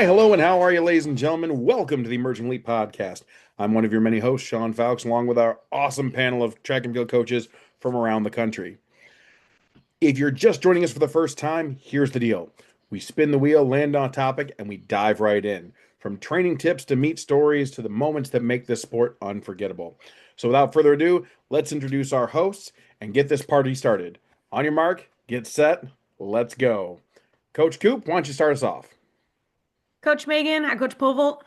Hi, hello, and how are you, ladies and gentlemen? Welcome to the Emerging Elite Podcast. I'm one of your many hosts, Sean Fowles, along with our awesome panel of track and field coaches from around the country. If you're just joining us for the first time, here's the deal. We spin the wheel, land on a topic, and we dive right in. From training tips to meet stories to the moments that make this sport unforgettable. So without further ado, let's introduce our hosts and get this party started. On your mark, get set, let's go. Coach Coop, why don't you start us off? Coach Megan, I Coach Povelt.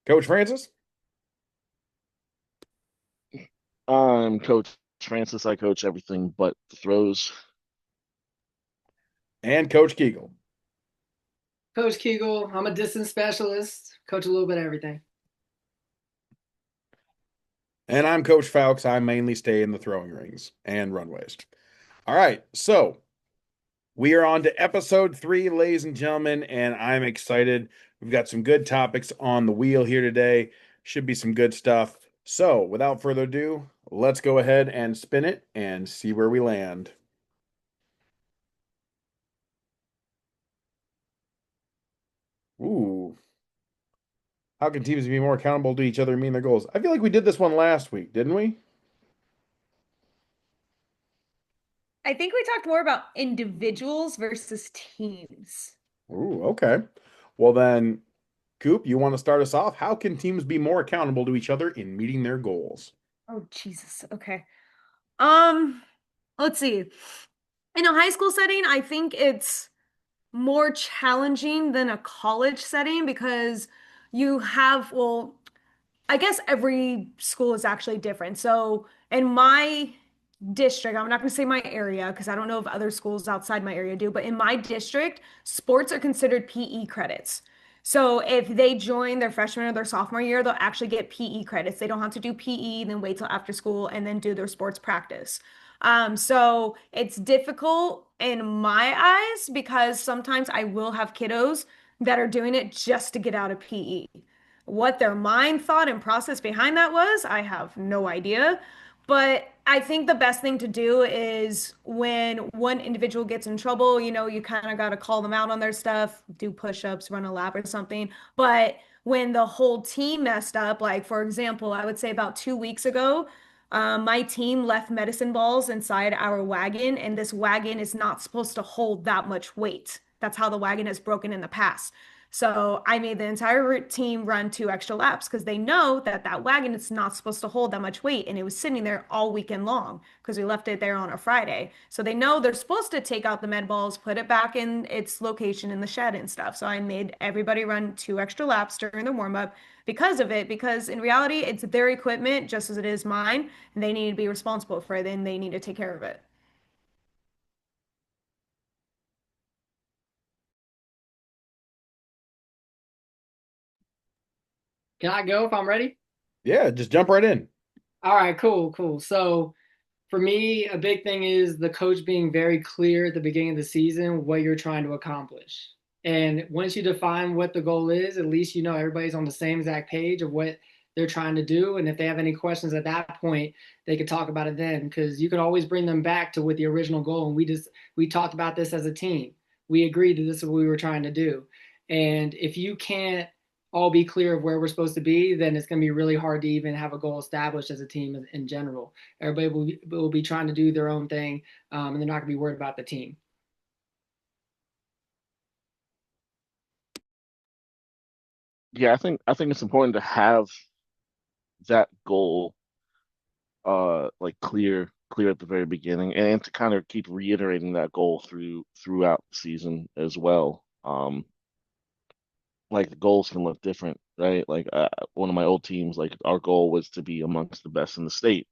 Coach Francis? I'm Coach Francis. I coach everything but the throws. And Coach Kegel. Coach Kegel, I'm a distance specialist, coach a little bit of everything. And I'm Coach Fowles. I mainly stay in the throwing rings and runways. All right, so we are on to episode 3, ladies and gentlemen, and I'm excited. We've got some good topics on the wheel here today. Should be some good stuff. So, without further ado, let's go ahead and spin it and see where we land. Ooh. How can teams be more accountable to each other and meet their goals? I feel like we did this one last week, didn't we? I think we talked more about individuals versus teams. Ooh, okay. Well, then, Coop, you want to start us off? How can teams be more accountable to each other in meeting their goals? Oh, Jesus. Okay. Um, let's see. In a high school setting, I think it's more challenging than a college setting because you have, well, I guess every school is actually different. So in my district, I'm not going to say my area because I don't know if other schools outside my area do, but in my district, sports are considered PE credits. So if they join their freshman or their sophomore year, they'll actually get PE credits. They don't have to do PE, then wait till after school and then do their sports practice. So it's difficult in my eyes because sometimes I will have kiddos that are doing it just to get out of PE. What their mind thought and process behind that was, I have no idea. But I think the best thing to do is when one individual gets in trouble, you kind of got to call them out on their stuff, do push-ups, run a lap or something. But when the whole team messed up, like for example, I would say about 2 weeks ago, my team left medicine balls inside our wagon, and this wagon is not supposed to hold that much weight. That's how the wagon has broken in the past. So I made the entire team run 2 extra laps because they know that that wagon is not supposed to hold that much weight. And it was sitting there all weekend long because we left it there on a Friday. So they know they're supposed to take out the med balls, put it back in its location in the shed and stuff. So I made everybody run 2 extra laps during the warm up because of it, because in reality, it's their equipment just as it is mine. And they need to be responsible for it and they need to take care of it. Can I go if I'm ready? Yeah, just jump right in. All right, cool. So for me, a big thing is the coach being very clear at the beginning of the season what you're trying to accomplish. And once you define what the goal is, at least you know everybody's on the same exact page of what they're trying to do. And if they have any questions at that point, they could talk about it then because you can always bring them back to what the original goal. And we talked about this as a team. We agreed that this is what we were trying to do. And if you can't all be clear of where we're supposed to be, then it's going to be really hard to even have a goal established as a team in general. Everybody will be trying to do their own thing, and they're not going to be worried about the team. Yeah, I think it's important to have that goal like clear at the very beginning and to kind of keep reiterating that goal throughout the season as well. Like the goals can look different, right? Like one of my old teams, like our goal was to be amongst the best in the state,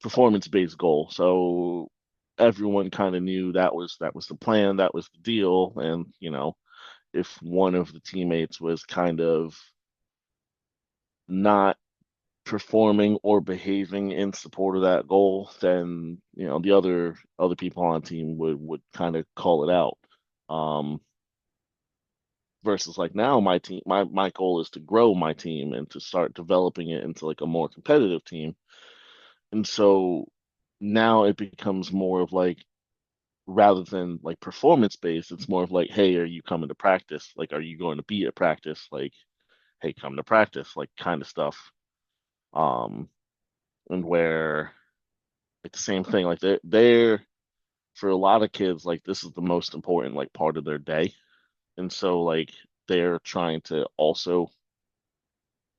performance-based goal. So everyone kind of knew that was the plan, that was the deal, and if one of the teammates was kind of not performing or behaving in support of that goal, then the other people on the team would kind of call it out. Um, versus like now my team, my goal is to grow my team and to start developing it into like a more competitive team. And so now it becomes more of like rather than like performance based, it's more of like, hey, are you coming to practice? Like, are you going to be at practice? Like, hey, come to practice, like kind of stuff. Um, and where like the same thing, like they're for a lot of kids, like this is the most important like part of their day. And so like they're trying to also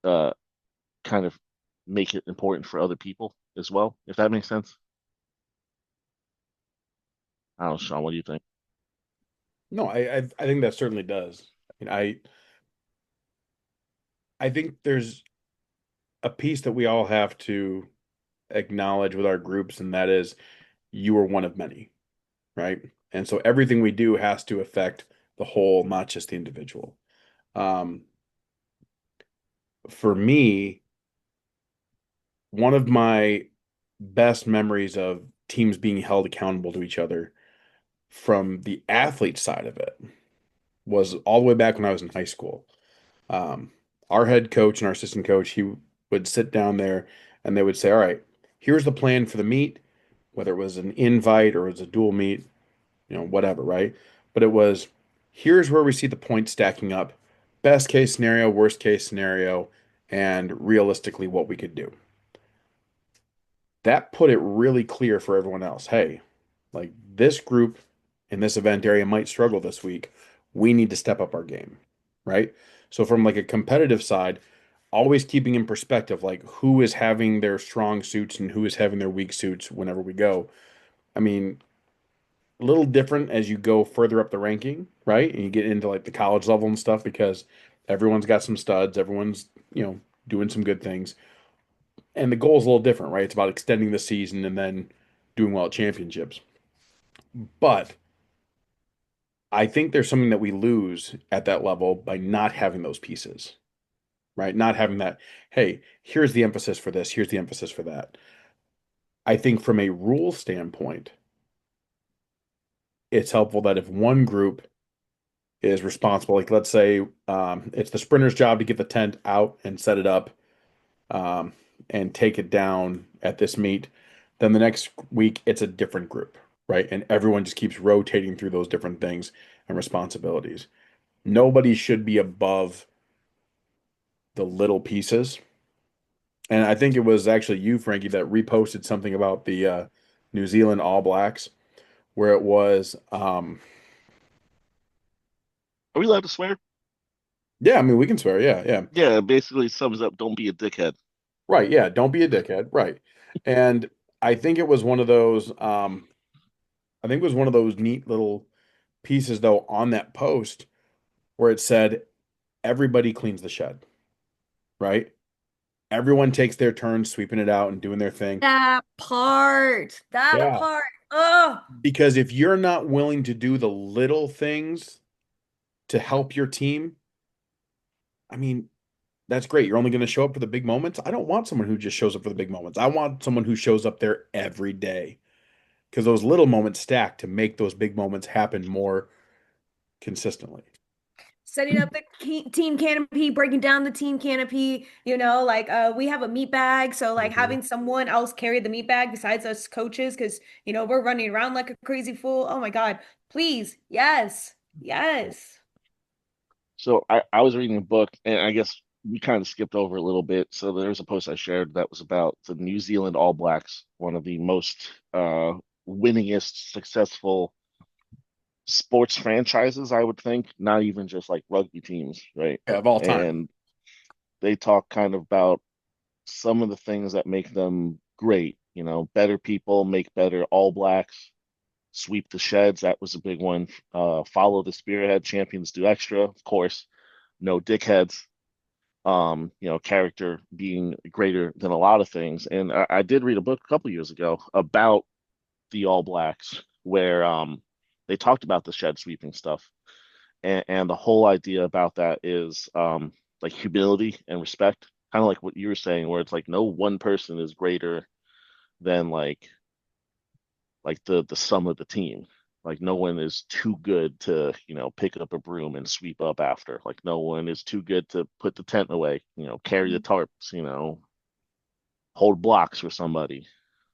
uh kind of make it important for other people as well, if that makes sense. I don't know, Sean, what do you think? No, I think that certainly does. I think there's a piece that we all have to acknowledge with our groups, and that is you are one of many, right? And so everything we do has to affect the whole, not just the individual. Um, for me, one of my best memories of teams being held accountable to each other from the athlete side of it was all the way back when I was in high school. Um, our head coach and our assistant coach, he would sit down there and they would say, all right, here's the plan for the meet, whether it was an invite or it was a dual meet, whatever, right? But it was here's where we see the points stacking up, best case scenario, worst case scenario, and realistically what we could do. That put it really clear for everyone else. Hey, like this group in this event area might struggle this week. We need to step up our game, right? So from like a competitive side, always keeping in perspective like who is having their strong suits and who is having their weak suits whenever we go. I mean, a little different as you go further up the ranking, right? And you get into like the college level and stuff because everyone's got some studs, everyone's, doing some good things. And the goal is a little different, right? It's about extending the season and then doing well at championships. But I think there's something that we lose at that level by not having those pieces, right? Not having that, hey, here's the emphasis for this, here's the emphasis for that. I think from a rule standpoint, it's helpful that if one group is responsible, like let's say it's the sprinter's job to get the tent out and set it up um, and take it down at this meet, then the next week it's a different group, right? And everyone just keeps rotating through those different things and responsibilities. Nobody should be above the little pieces. And I think it was actually you, Frankie, that reposted something about the New Zealand All Blacks, where it was, Are we allowed to swear? yeah, I mean, we can swear, yeah, yeah. Yeah, it basically sums up don't be a dickhead. Right, yeah, don't be a dickhead, right. And I think it was one of those, I think it was one of those neat little pieces, though, on that post where it said, everybody cleans the shed, right? Everyone takes their turn sweeping it out and doing their thing. That part. That Yeah. part. Oh, Because if you're not willing to do the little things to help your team, I mean, that's great. You're only going to show up for the big moments. I don't want someone who just shows up for the big moments. I want someone who shows up there every day because those little moments stack to make those big moments happen more consistently. setting up the team canopy, breaking down the team canopy, like we have a meat bag, so like Mhm. having someone else carry the meat bag besides us coaches because we're running around like a crazy fool. Oh my God. Please. Yes. Yes. So I was reading a book, and I guess we kind of skipped over a little bit. So there's a post I shared that was about the New Zealand All Blacks, one of the most winningest, successful sports franchises, I would think, not even just like rugby teams, right? Yeah, of all time. And they talk kind of about some of the things that make them great. You know, better people make better All Blacks. Sweep the sheds, that was a big one. Follow the spearhead, champions do extra, of course. No dickheads. Character being greater than a lot of things. And I did read a book a couple years ago about the All Blacks where they talked about the shed sweeping stuff. And the whole idea about that is like humility and respect, kind of like what you were saying, where it's like no one person is greater than like the sum of the team. Like no one is too good to, pick up a broom and sweep up after. Like no one is too good to put the tent away, carry the tarps, hold blocks for somebody.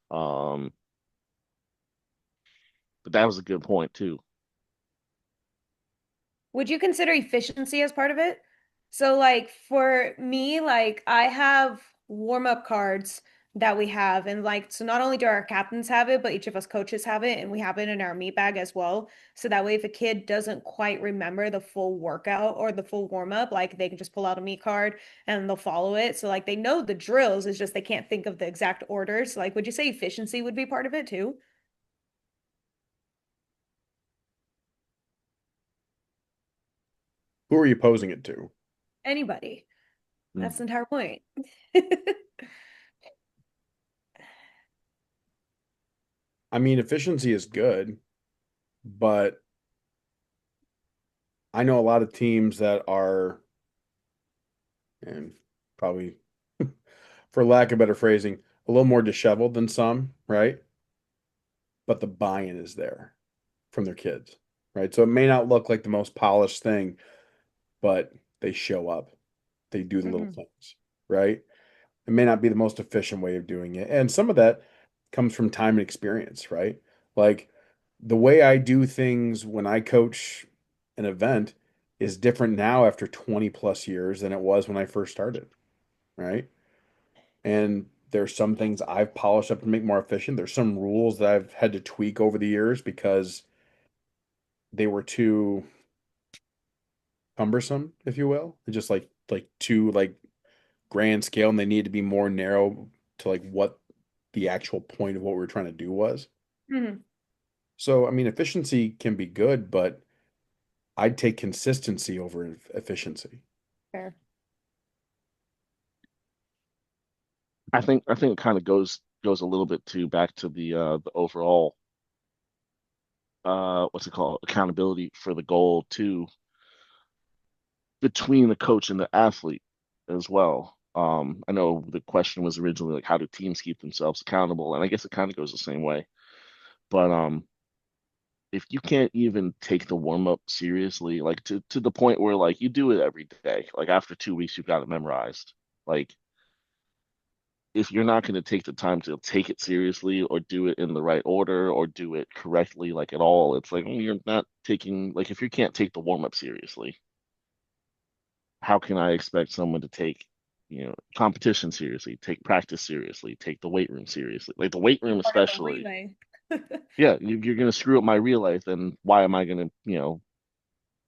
Um, But that was a good point too. Would you consider efficiency as part of it? So like for me, like I have warm-up cards that we have, and like so not only do our captains have it, but each of us coaches have it, and we have it in our meat bag as well. So that way if a kid doesn't quite remember the full workout or the full warm-up, like they can just pull out a meat card and they'll follow it. So like they know the drills, it's just they can't think of the exact orders. Like would you say efficiency would be part of it too? Who are you posing it to? Anybody. That's Mm. the entire point. I mean, efficiency is good, but I know a lot of teams that are, and probably for lack of better phrasing, a little more disheveled than some, right? But the buy-in is there from their kids, right? So it may not look like the most polished thing, but they show up. They do the little Mhm. things, right? It may not be the most efficient way of doing it. And some of that comes from time and experience, right? Like the way I do things when I coach an event is different now after 20 plus years than it was when I first started, right? And there's some things I've polished up to make more efficient. There's some rules that I've had to tweak over the years because they were too cumbersome, if you will. They're just like too like grand scale and they need to be more narrow to like what the actual point of what we were trying to do was. Mhm. So, I mean, efficiency can be good, but I'd take consistency over efficiency. Fair. I think it kind of goes a little bit too back to the overall what's it called, accountability for the goal too, between the coach and the athlete as well. I know the question was originally like, how do teams keep themselves accountable? And I guess it kind of goes the same way. But if you can't even take the warm up seriously, like to the point where like you do it every day, like after 2 weeks you've got it memorized. Like if you're not going to take the time to take it seriously or do it in the right order or do it correctly, like at all, it's like you're not taking, like if you can't take the warm up seriously, how can I expect someone to take, competition seriously, take practice seriously, take the weight room seriously? Like the weight room, Part of the especially. relay. Yeah, you're going to screw up my real life. Then why am I going to,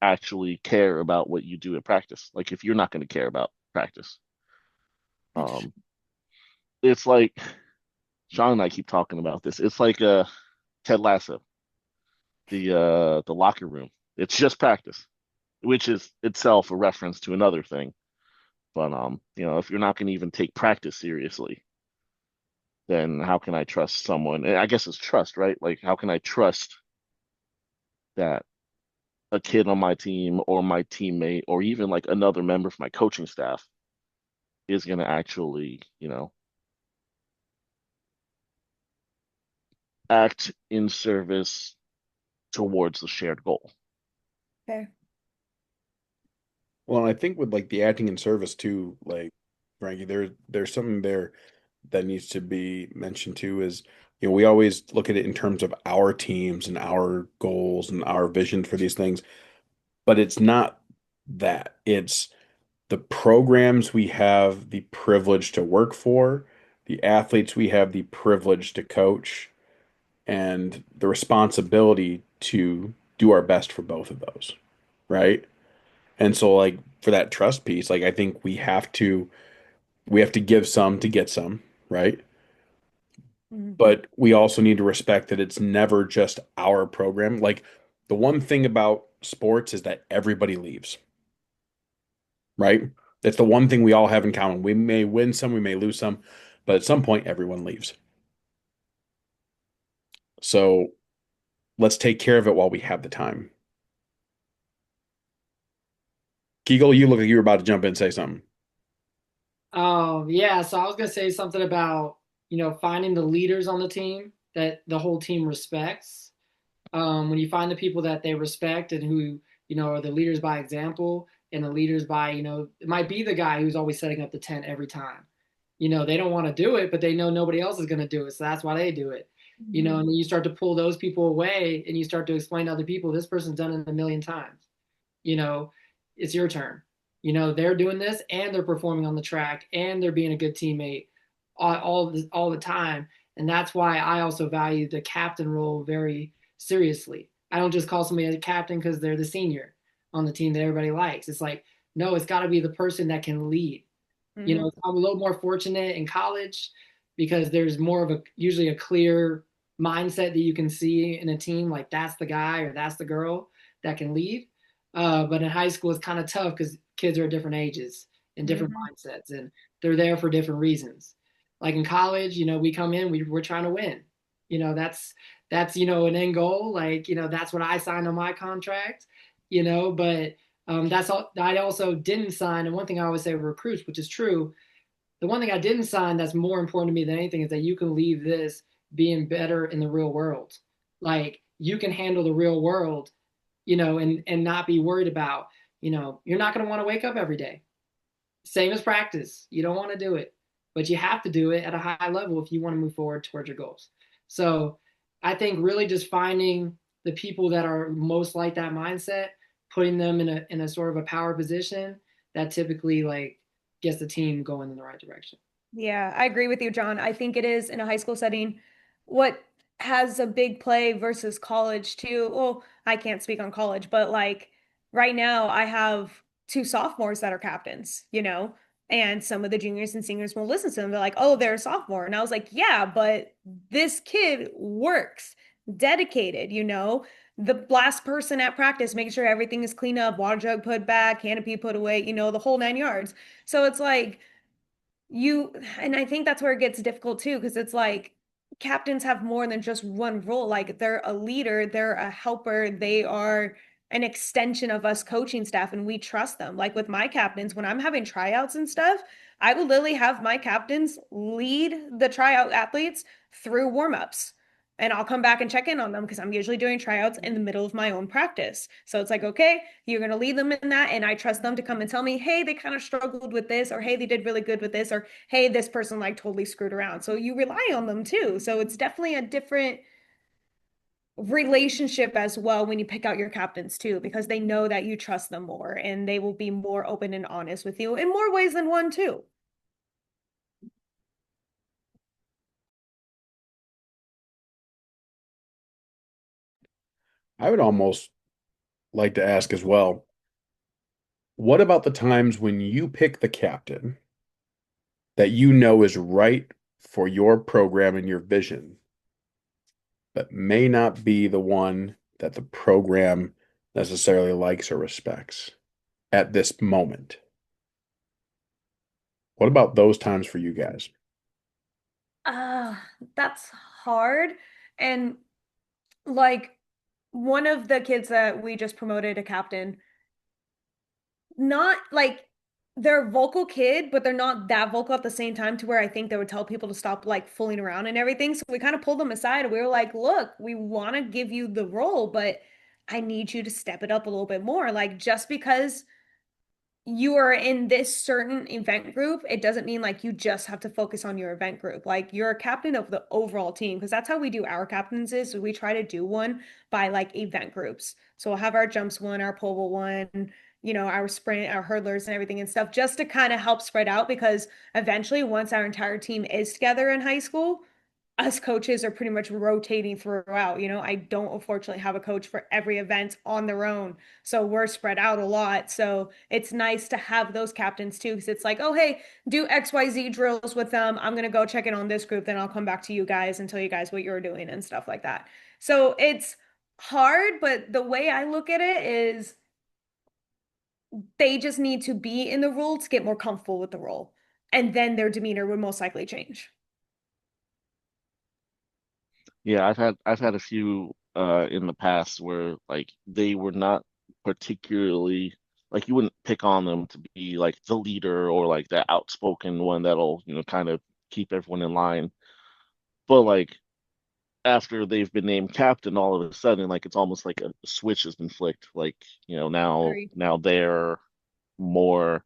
actually care about what you do at practice? Like if you're not going to care about practice, um, it's like Sean and I keep talking about this. It's like Ted Lasso, the locker room. It's just practice, which is itself a reference to another thing. But if you're not going to even take practice seriously, then how can I trust someone? And I guess it's trust, right? Like how can I trust that a kid on my team or my teammate or even like another member of my coaching staff is going to actually, act in service towards the shared goal. Fair. Well, I think with like the acting in service too, like Frankie, there's something there that needs to be mentioned too is, we always look at it in terms of our teams and our goals and our vision for these things, but it's not that. It's the programs we have the privilege to work for, the athletes we have the privilege to coach, and the responsibility to do our best for both of those, right? And so like for that trust piece, like I think we have to give some to get some, right? Mhm. But we also need to respect that it's never just our program. Like the one thing about sports is that everybody leaves, right? That's the one thing we all have in common. We may win some, we may lose some, but at some point everyone leaves. So let's take care of it while we have the time. Kegel, you look like you were about to jump in and say something. Yeah, so I was gonna say something about, finding the leaders on the team that the whole team respects. When you find the people that they respect and who, are the leaders by example and the leaders by, it might be the guy who's always setting up the tent every time. They don't want to do it, but they know nobody else is gonna do it, so that's why they do it. you know, and then you start to pull those people away and you start to explain to other people, this person's done it a million times. You know, it's your turn. You know, they're doing this and they're performing on the track and they're being a good teammate all the time. And that's why I also value the captain role very seriously. I don't just call somebody a captain because they're the senior on the team that everybody likes. It's like, no, it's got to be the person that can lead. You know, I'm a little more fortunate in college because there's more of a usually a clear mindset that you can see in a team, like that's the guy or that's the girl that can lead. But in high school, it's kind of tough because kids are at different ages and different mindsets, and they're there for different reasons. Like in college, you know, we come in, we're trying to win. You know, that's you know an end goal. Like you know, that's what I signed on my contract. You know, but that's all. I also didn't sign. And one thing I always say with recruits, which is true, the one thing I didn't sign that's more important to me than anything is that you can leave this being better in the real world. Like you can handle the real world, you know, and not be worried about, you know, you're not going to want to wake up every day. Same as practice. You don't want to do it, but you have to do it at a high level if you want to move forward towards your goals. So I think really just finding the people that are most like that mindset, putting them in a sort of a power position that typically like gets the team going in the right direction. Yeah, I agree with you, John. I think it is in a high school setting. What has a big play versus college too? Well, I can't speak on college, but like right now I have two sophomores that are captains, you know, and some of the juniors and seniors will listen to them. They're like, oh, they're a sophomore. And I was like, yeah, but this kid works, dedicated, you know. The last person at practice, making sure everything is cleaned up, water jug put back, canopy put away, you know, the whole 9 yards. So it's like, you and I think that's where it gets difficult too, because it's like captains have more than just one role. Like they're a leader, they're a helper, they are an extension of us coaching staff, and we trust them. Like with my captains, when I'm having tryouts and stuff, I will literally have my captains lead the tryout athletes through warm-ups. And I'll come back and check in on them because I'm usually doing tryouts in the middle of my own practice. So it's like, okay, you're going to lead them in that. And I trust them to come and tell me, hey, they kind of struggled with this, or hey, they did really good with this, or hey, this person like totally screwed around. So you rely on them too. So it's definitely a different relationship as well when you pick out your captains too, because they know that you trust them more and they will be more open and honest with you in more ways than one too. I would almost like to ask as well, what about the times when you pick the captain that you know is right for your program and your vision, but may not be the one that the program necessarily likes or respects at this moment? What about those times for you guys? Uh, that's hard. And like one of the kids that we just promoted a captain, not like they're a vocal kid, but they're not that vocal at the same time to where I think they would tell people to stop like fooling around and everything. So we kind of pulled them aside and we were like, look, we want to give you the role, but I need you to step it up a little bit more. Like just because you are in this certain event group, it doesn't mean like you just have to focus on your event group. Like you're a captain of the overall team, because that's how we do our captains is we try to do one by like event groups. So we'll have our jumps one, our pole one, you know, our sprint, our hurdlers and everything and stuff just to kind of help spread out, because eventually once our entire team is together in high school, us coaches are pretty much rotating throughout. You know, I don't unfortunately have a coach for every event on their own. So we're spread out a lot. So it's nice to have those captains too, because it's like, oh, hey, do XYZ drills with them. I'm going to go check in on this group. Then I'll come back to you guys and tell you guys what you're doing and stuff like that. So it's hard, but the way I look at it is they just need to be in the role to get more comfortable with the role. And then their demeanor would most likely change. Yeah, I've had a few in the past where like they were not particularly like you wouldn't pick on them to be like the leader or like the outspoken one that'll, you know, kind of keep everyone in line. But like after they've been named captain, all of a sudden, like it's almost like a switch has been flicked. Like, you know, Agree. now they're more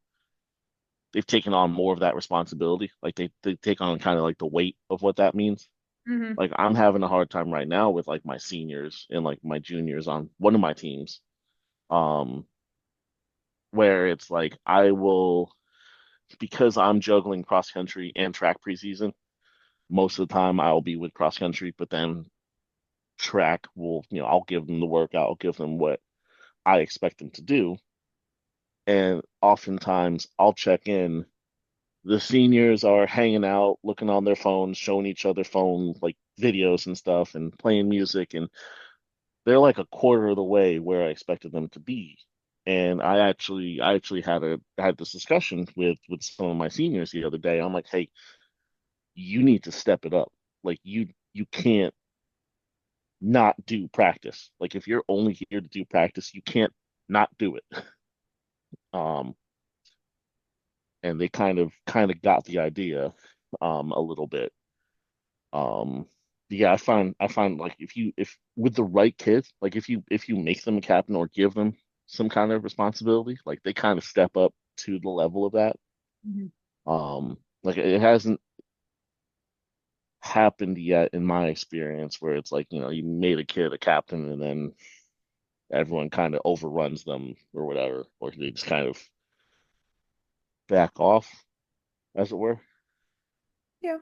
they've taken on more of that responsibility. Like they take on kind of like the weight of what that means. Hmm. Like I'm having a hard time right now with like my seniors and like my juniors on one of my teams. Um, where it's like I will, because I'm juggling cross country and track preseason, most of the time I'll be with cross country, but then track will, I'll give them the workout, I'll give them what I expect them to do. And oftentimes I'll check in. The seniors are hanging out, looking on their phones, showing each other phone like videos and stuff and playing music, and they're like a quarter of the way where I expected them to be. And I actually had this discussion with some of my seniors the other day. I'm like, hey, you need to step it up. Like you can't not do practice. Like if you're only here to do practice, you can't not do it. Um, and they kind of got the idea a little bit. Um, yeah, I find like if with the right kids, like if you make them a captain or give them some kind of responsibility, like they kind of step up to the level of that. Hmm. Like it hasn't happened yet in my experience where it's like, you made a kid a captain and then everyone kind of overruns them or whatever, or they just kind of back off, as it were. Yeah.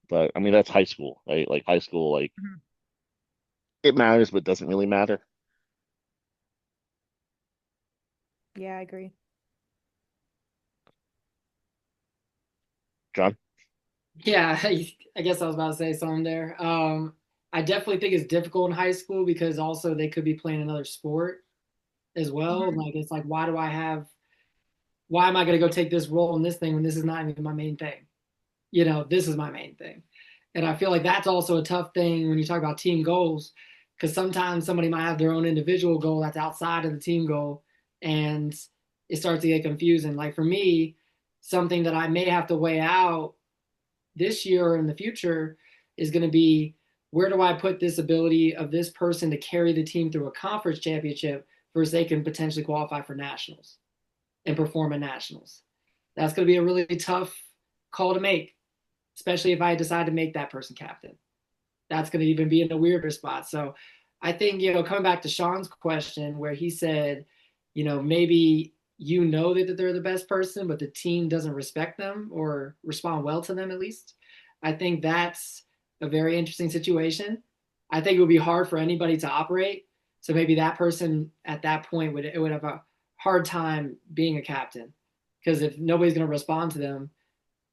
But I mean, that's high school, right? Like high school, like Mhm. it matters, but doesn't really matter. Yeah, I agree. John? Yeah, I guess I was about to say something there. I definitely think it's difficult in high school because also they could be playing another sport as well. Mhm. Like it's like why am I going to go take this role in this thing when this is not even my main thing? This is my main thing. And I feel like that's also a tough thing when you talk about team goals, because sometimes somebody might have their own individual goal that's outside of the team goal, and it starts to get confusing. Like for me, something that I may have to weigh out this year or in the future is going to be, where do I put this ability of this person to carry the team through a conference championship versus they can potentially qualify for nationals and perform at nationals. That's going to be a really tough call to make, especially if I decide to make that person captain. That's going to even be in a weirder spot. So I think, coming back to Sean's question where he said, maybe that they're the best person, but the team doesn't respect them or respond well to them at least. I think that's a very interesting situation. I think it would be hard for anybody to operate. So maybe that person at that point would have a hard time being a captain, because if nobody's going to respond to them,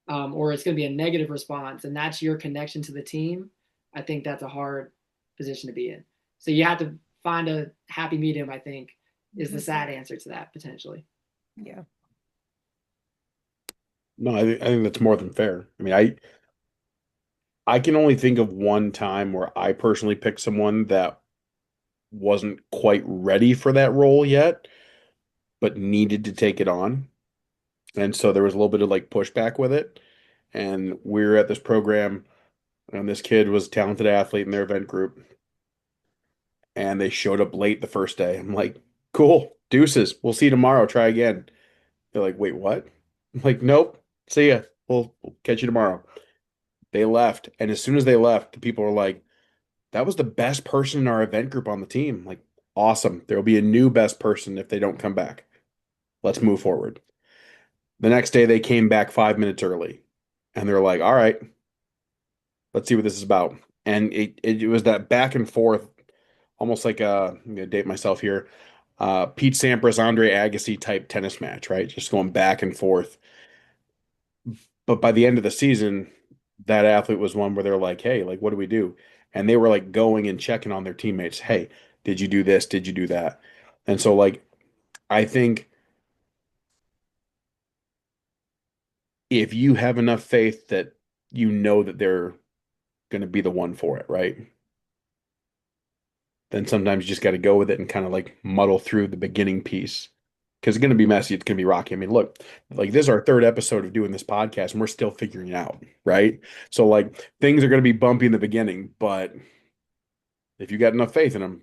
or it's going to be a negative response, and that's your connection to the team, I think that's a hard position to be in. So you have to find a happy medium, I think, is the Mhm. sad answer to that potentially. Yeah. No, I think that's more than fair. I mean, I can only think of one time where I personally picked someone that wasn't quite ready for that role yet, but needed to take it on. And so there was a little bit of like pushback with it. And we were at this program, and this kid was a talented athlete in their event group, and they showed up late the first day. I'm like, cool, deuces. We'll see you tomorrow. Try again. They're like, wait, what? I'm like, nope. See ya. We'll catch you tomorrow. They left. And as soon as they left, the people were like, that was the best person in our event group on the team. Like, awesome. There'll be a new best person if they don't come back. Let's move forward. The next day, they came back 5 minutes early, and they're like, all right, let's see what this is about. And it was that back and forth, almost like I'm gonna date myself here, Pete Sampras, Andre Agassi type tennis match, right? Just going back and forth. But by the end of the season, that athlete was one where they're like, hey, like, what do we do? And they were like going and checking on their teammates. Hey, did you do this? Did you do that? And so, like, I think if you have enough faith that you know that they're going to be the one for it, right? Then sometimes you just got to go with it and kind of like muddle through the beginning piece because it's going to be messy. It's going to be rocky. I mean, look, like this is our third episode of doing this podcast and we're still figuring it out, right? So, like, things are going to be bumpy in the beginning, but if you got enough faith in them,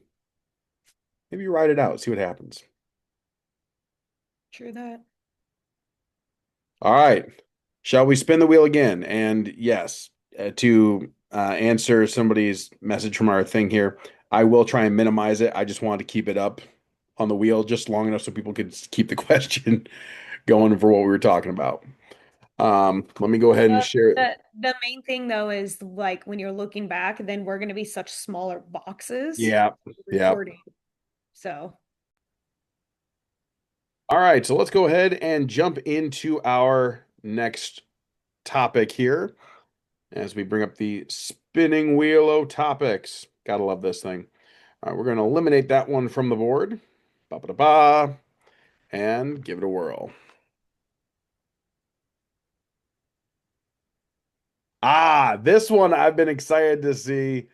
maybe you ride it out, see what happens. True that. All right. Shall we spin the wheel again? And yes, to answer somebody's message from our thing here. I will try and minimize it. I just wanted to keep it up on the wheel just long enough so people could keep the question going for what we were talking about. Let me go ahead and share it. The main thing though is like when you're looking back, then we're gonna be such smaller boxes Yeah. Yeah. recording. So All right, so let's go ahead and jump into our next topic here as we bring up the spinning wheel of topics. Gotta love this thing. All right, we're going to eliminate that one from the board. Ba-ba-da-ba, and give it a whirl. This one I've been excited to see.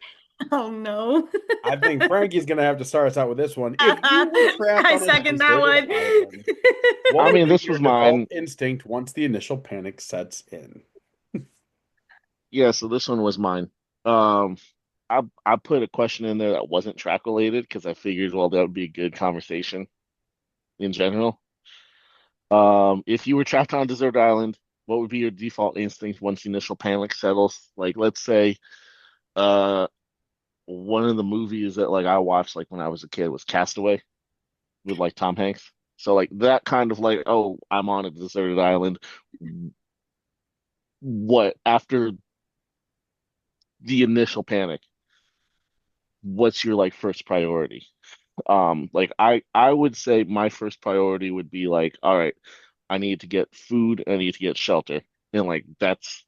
oh no. I think Frankie's going to have to start us out with this one. If you were trapped I on a second that deserted one. island, what I would mean, be this your was default mine. instinct once the initial panic sets in? Yeah, so this one was mine. Um, I put a question in there that wasn't track related because I figured, well, that would be a good conversation in general. If you were trapped on a desert island, what would be your default instinct once the initial panic settles? Like, let's say, uh, one of the movies that like I watched like when I was a kid was Castaway with like Tom Hanks. So like that kind of like, oh, I'm on a deserted island. What after the initial panic? What's your like first priority? Like I would say my first priority would be like, all right, I need to get food, I need to get shelter. And like that's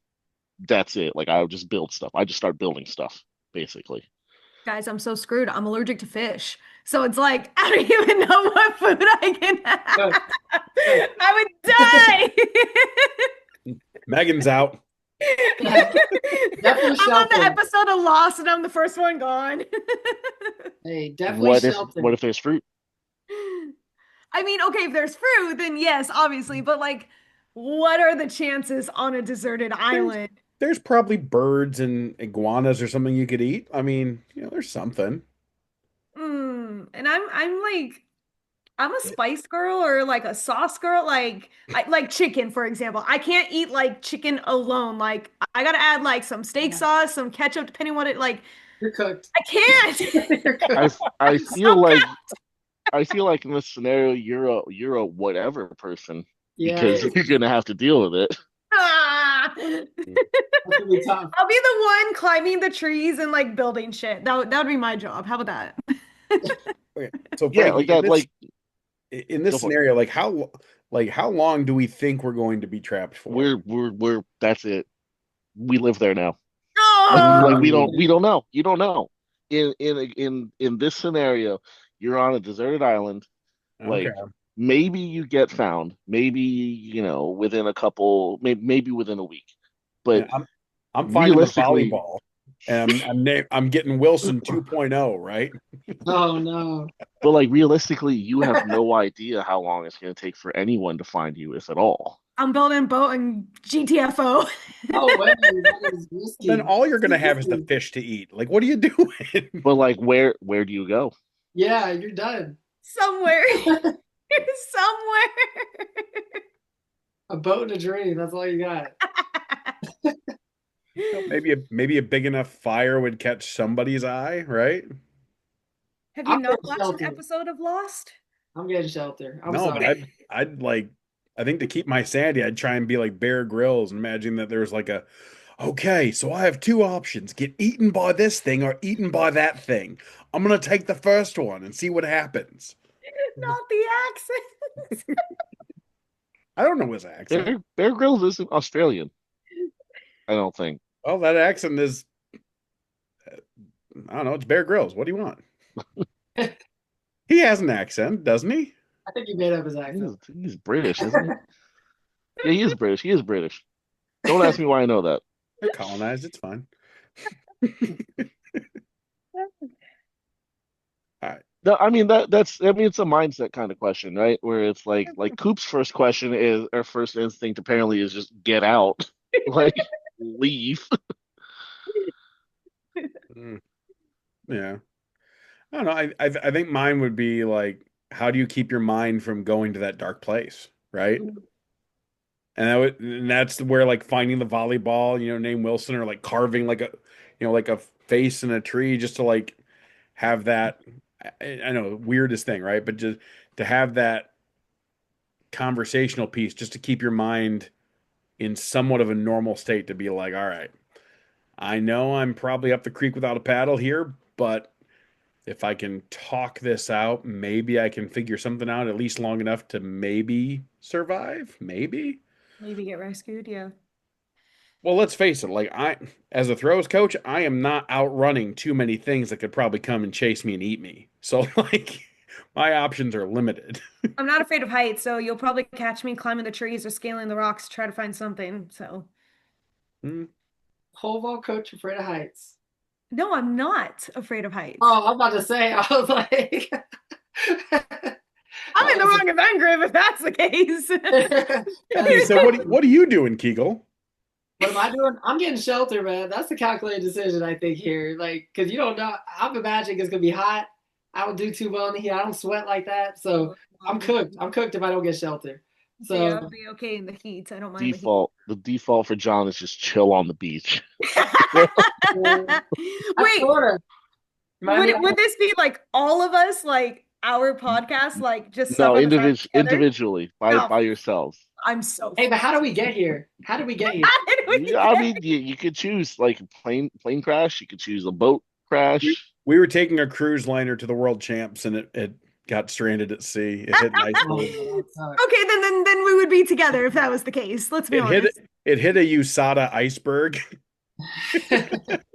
it. Like I would just build stuff. I just start building stuff, basically. Guys, I'm so screwed. I'm allergic to fish. So it's like, I don't even know what food I can Good. have. Good. I would die. Megan's out. Definitely I'm on the shelter. episode of Lost and I'm the first one gone. Hey, definitely shelter. What if there's fruit? I mean, okay, if there's fruit, then yes, obviously, but like, what are the chances on a deserted island? There's probably birds and iguanas or something you could eat. I mean, there's something. And I'm like, I'm a spice girl or like a sauce girl. Like I like chicken, for example. I can't eat like chicken alone. Like I gotta add like some steak Yeah. sauce, some ketchup, depending what it like. You're cooked. I can't. You're I cooked. I So feel like I feel like in this scenario you're a whatever person Yeah, because you're gonna have to deal with it. Ah. that's gonna be tough. I'll be the one climbing the trees and like building shit. That would be my job. How about that? Okay. So Yeah, Frankie, like that. Like in this go for it. scenario, how long do we think we're going to be trapped for? We're that's it. We live there now. Like Oh, we don't know. You don't know. In this scenario, you're on a deserted island. Okay. Like maybe you get found. Maybe within a couple. Maybe within a week. But Yeah, I'm finding the realistically, volleyball, and I'm getting Wilson 2.0, right? Oh no. but like realistically, you have no idea how long it's going to take for anyone to find you, if at all. I'm building boat and GTFO. Oh wait, that is risky. Then all you're gonna have is the fish to eat. Like, what are you doing? But like, where do you go? Yeah, you're done. Somewhere. Somewhere. A boat and a dream. That's all you got. Maybe a big enough fire would catch somebody's eye, right? Have you I'm not getting watched an shelter. episode of Lost? I'm getting shelter. I'm No, but sorry. I'd like, I think to keep my sanity, I'd try and be like Bear Grylls and imagine that there's like okay, so I have two options: get eaten by this thing or eaten by that thing. I'm gonna take the first one and see what happens. Not the accent. I don't know his accent. Bear Grylls isn't Australian. I don't think. Well, that accent is, I don't know, it's Bear Grylls. What do you want? He has an accent, doesn't he? I think he made up his accent. He's British, isn't he? Yeah, he is British. He is British. Don't ask me why I know that. They're colonized. It's fine. All right. No, I mean that's it's a mindset kind of question, right? Where it's like Coop's first question is or first instinct apparently is just get out. Like leave. Mm, yeah. I don't know. I think mine would be like, how do you keep your mind from going to that dark place, right? And that's where like finding the volleyball, name Wilson, or like carving like like a face in a tree, just to like have that. I know, weirdest thing, right? But just to have that conversational piece, just to keep your mind in somewhat of a normal state, to be like, all right, I know I'm probably up the creek without a paddle here, but if I can talk this out, maybe I can figure something out at least long enough to maybe survive. Maybe. Maybe get rescued. Yeah. Well, let's face it, like as a throws coach, I am not outrunning too many things that could probably come and chase me and eat me. So like my options are limited. I'm not afraid of heights, so you'll probably catch me climbing the trees or scaling the rocks to try to find something. So Hmm. Pole vault coach afraid of heights. no, I'm not afraid of heights. Oh, I'm about to say, I was like, I'm in the wrong event group if that's the case. Okay, so what are you doing, Kegel? What am I doing? I'm getting shelter, man. That's the calculated decision, I think, here. Like, because you don't know. I'm imagining it's going to be hot. I don't do too well in the heat. I don't sweat like that. So I'm cooked. I'm cooked if I don't get shelter. So yeah, I'll be okay in the heat. I don't mind The default for John is just chill on the beach. Wait, Florida. would this be like all of us, like our podcast, like just No, stuff on the side together? individually, No. by yourselves. I'm so. Hey, but how do we get here? How did we get here? How did we I get- mean, you could choose like a plane crash. You could choose a boat crash. We were taking a cruise liner to the world champs and it got stranded at sea. It hit an iceberg. Okay, then we would be together if that was the case. Let's be honest. It hit a USADA iceberg.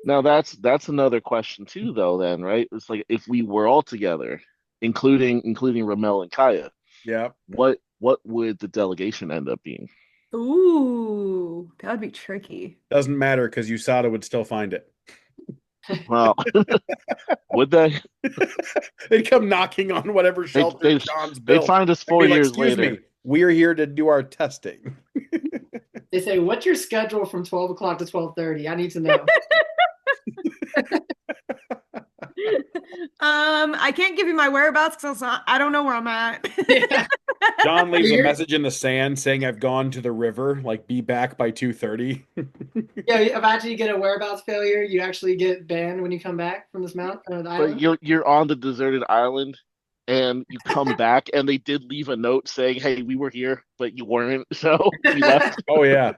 Now that's another question too, though. Then, right? It's like if we were all together, including Ramel and Kaya, Yeah. what would the delegation end up being? Ooh, that would be tricky. Doesn't matter because USADA would still find it. Well, would they? They'd come knocking on whatever shelter they- John's They built. find us They'd 4 be like, years "Excuse later. me, we're here to do our testing." They say, "What's your schedule from 12 o'clock to 12:30? I need to know." I can't give you my whereabouts because I don't know where I'm at. Yeah. John leaves a You're- message in the sand saying, "I've gone to the river. Like, be back by 2:30." Yeah, imagine you get a whereabouts failure. You actually get banned when you come back from this mountain or the But island. you're on the deserted island, and you come back, and they did leave a note saying, "Hey, we were here, but you weren't, so we left." Oh yeah,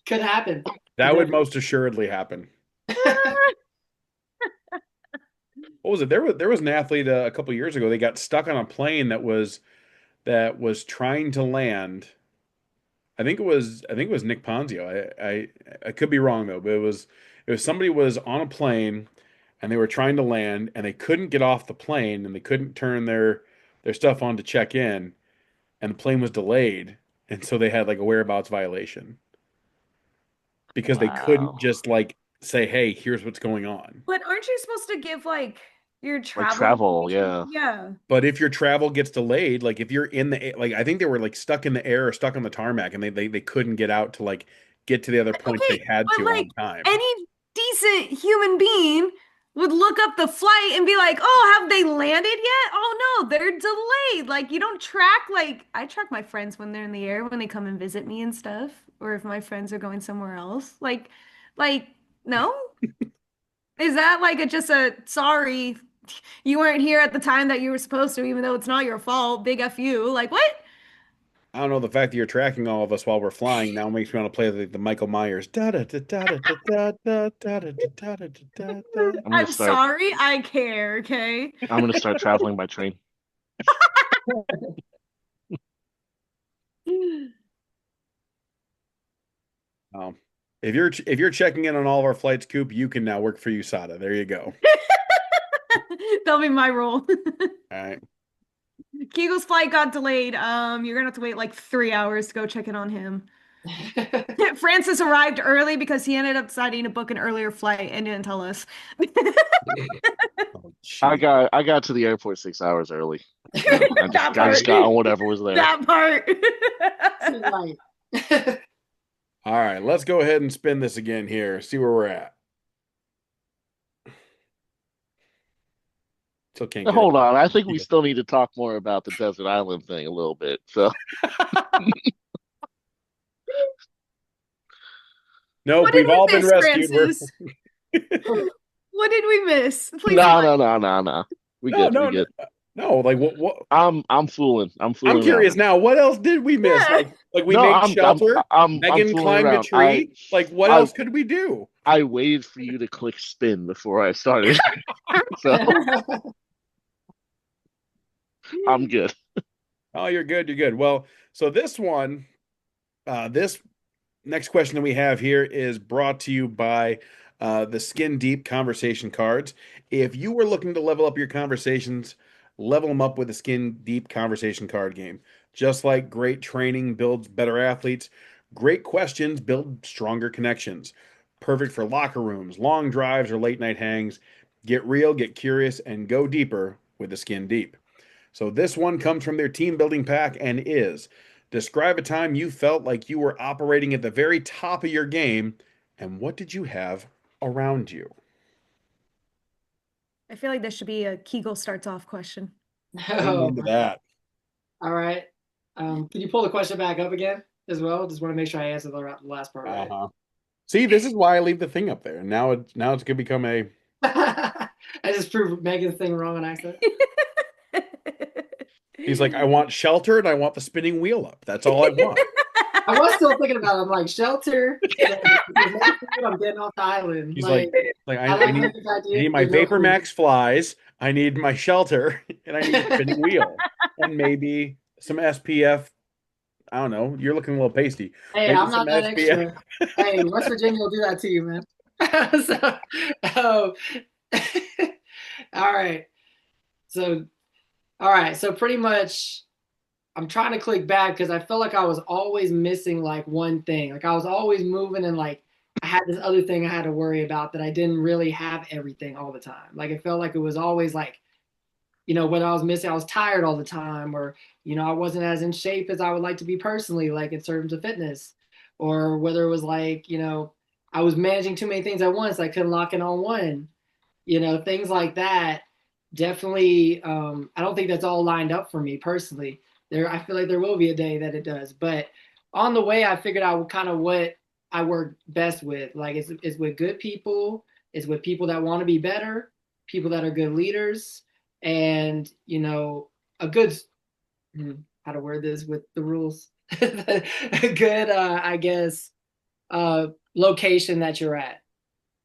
Could happen. that would most assuredly happen. What was it? There was an athlete a couple years ago. They got stuck on a plane that was trying to land. I think it was Nick Ponzio. I could be wrong though, but it was somebody was on a plane and they were trying to land and they couldn't get off the plane and they couldn't turn their stuff on to check in and the plane was delayed and so they had like a whereabouts violation because they Wow. couldn't just like say, "Hey, here's what's going on." But aren't you supposed to give like your travel? travel, information? Yeah. But if your travel gets delayed, like if you're in the like, I think they were like stuck in the air or stuck on the tarmac, and they couldn't get out to like get to the other point Okay, they had but, to like, on time. Any decent human being would look up the flight and be like, "Oh, have they landed yet? Oh no, they're delayed." Like you don't track like I track my friends when they're in the air when they come and visit me and stuff, or if my friends are going somewhere else. Like no? Is that like just a sorry you weren't here at the time that you were supposed to, even though it's not your fault. Big F you. Like what? I don't know, the fact that you're tracking all of us while we're flying now makes me want to play the Michael Myers. Da da da da da da da da da da da da da. I'm sorry, I care, okay? I'm gonna start traveling by train. If you're checking in on all of our flights, Coop, you can now work for USADA. There you go. That'll be my role. All right. Kegel's flight got delayed. You're gonna have to wait like 3 hours to go check in on him. Francis arrived early because he ended up deciding to book an earlier flight and didn't tell us. Oh, I gee. got to the airport 6 hours early. I That just got on whatever was there. That part. Right. All right, let's go ahead and spin this again here. See where we're at. Still can't get Hold it. on, I think we still need to talk more about the desert island thing a little bit. So Nope, What did we've we all been miss, rescued. Francis? What did we miss? Please No, lie. no, no, no, no. We No, good. We no, no, good. no. Like what? I'm fooling. I'm I'm fooling around. curious now. What else did we miss? Yeah. Like we No, made shelter. I'm Megan fooling climbed a around. tree. Like what I else could we do? I waited for you to click spin before I started. So I'm good. Oh, you're good. You're good. Well, so this one, this next question that we have here is brought to you by the Skin Deep conversation cards. If you were looking to level up your conversations, level them up with the Skin Deep conversation card game. Just like great training builds better athletes, great questions build stronger connections. Perfect for locker rooms, long drives, or late night hangs. Get real, get curious, and go deeper with the Skin Deep. So this one comes from their team building pack and is describe a time you felt like you were operating at the very top of your game, and what did you have around you? I feel like this should be a Kegel starts off question. Oh, Amen to that. all right. Can you pull the question back up again as well? Just want to make sure I answer the last part right. Uh-huh. See, this is why I leave the thing up there. Now it's gonna become a I just proved Megan's thing wrong on accident. he's like, I want shelter and I want the spinning wheel up. That's all I want. I was still thinking about it. I'm like, shelter. I'm getting off the island. He's like, like I I like need Megan's idea. I need my There's no Vapor food. Max flies, I need my shelter, and I need a spinning wheel. And maybe some SPF. I don't know. You're looking a little pasty. Hey, Maybe I'm some not that SPF. extra. Hey, West Virginia will do that to you, man. So, oh, all right. So, all right. So pretty much, I'm trying to click back because I felt like I was always missing like one thing. Like I was always moving and like I had this other thing I had to worry about that I didn't really have everything all the time. Like it felt like it was always like, when I was missing, I was tired all the time, or, I wasn't as in shape as I would like to be personally, like in terms of fitness, or whether it was like, I was managing too many things at once. I couldn't lock in on one, things like that. Definitely, I don't think that's all lined up for me personally. I feel like there will be a day that it does, but on the way, I figured out kind of what I work best with. Like it's with good people, it's with people that want to be better, people that are good leaders, and a good how to word this with the rules. A good, I guess, location that you're at.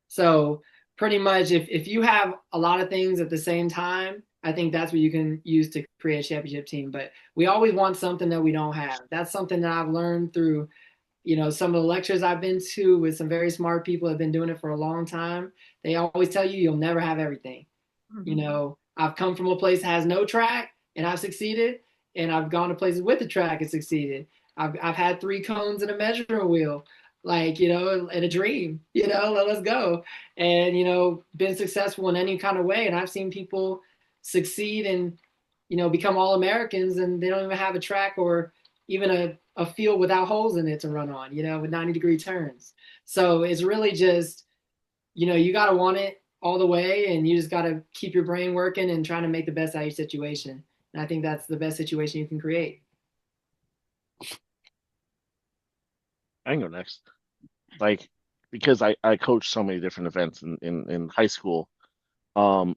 So pretty much if you have a lot of things at the same time, I think that's what you can use to create a championship team. But we always want something that we don't have. That's something that I've learned through, some of the lectures I've been to with some very smart people who have been doing it for a long time. They always tell you you'll never have everything. Mhm. I've come from a place that has no track and I've succeeded, and I've gone to places with a track and succeeded. I've had 3 cones and a measuring wheel, like, and a dream, let's go. And, been successful in any kind of way. And I've seen people succeed and, become all Americans, and they don't even have a track or even a field without holes in it to run on, with 90-degree turns. So it's really just, you got to want it all the way, and you just got to keep your brain working and trying to make the best out of your situation. And I think that's the best situation you can create. I can go next. Like because I coached so many different events in high school. Um,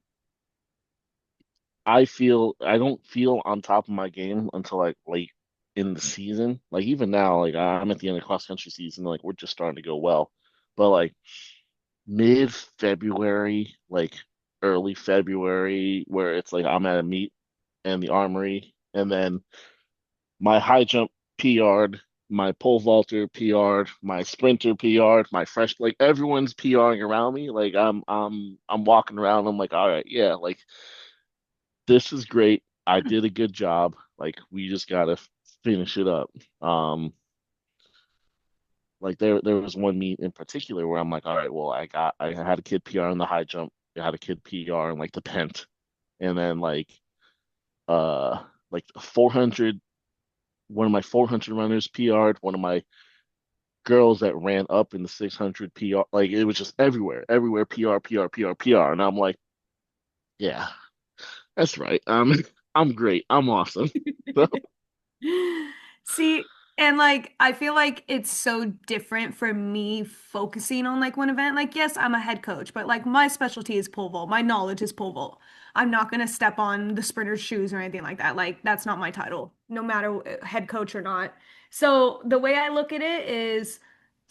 I don't feel on top of my game until like late in the season. Like even now, like I'm at the end of cross country season, like we're just starting to go well. But like mid-February, like early February, where it's like I'm at a meet and the armory, and then my high jump PR'd, my pole vaulter PR'd, my sprinter PR'd, my fresh like everyone's PRing around me. Like I'm walking around, I'm like, all right, yeah, like this is great. I did a good job. Like we just gotta finish it up. Um, like there was one meet in particular where I'm like, all right, well, I had a kid PR in the high jump, I had a kid PR in like the pent, and then uh like 400, one of my 400 runners PR'd, one of my girls that ran up in the 600 PR, like it was just everywhere PR, and I'm like, yeah, that's right. I'm great. I'm awesome. So, See, And like I feel like it's so different for me focusing on like one event. Like yes, I'm a head coach, but like my specialty is pole vault. My knowledge is pole vault. I'm not gonna step on the sprinter's shoes or anything like that. Like that's not my title, no matter head coach or not. So the way I look at it is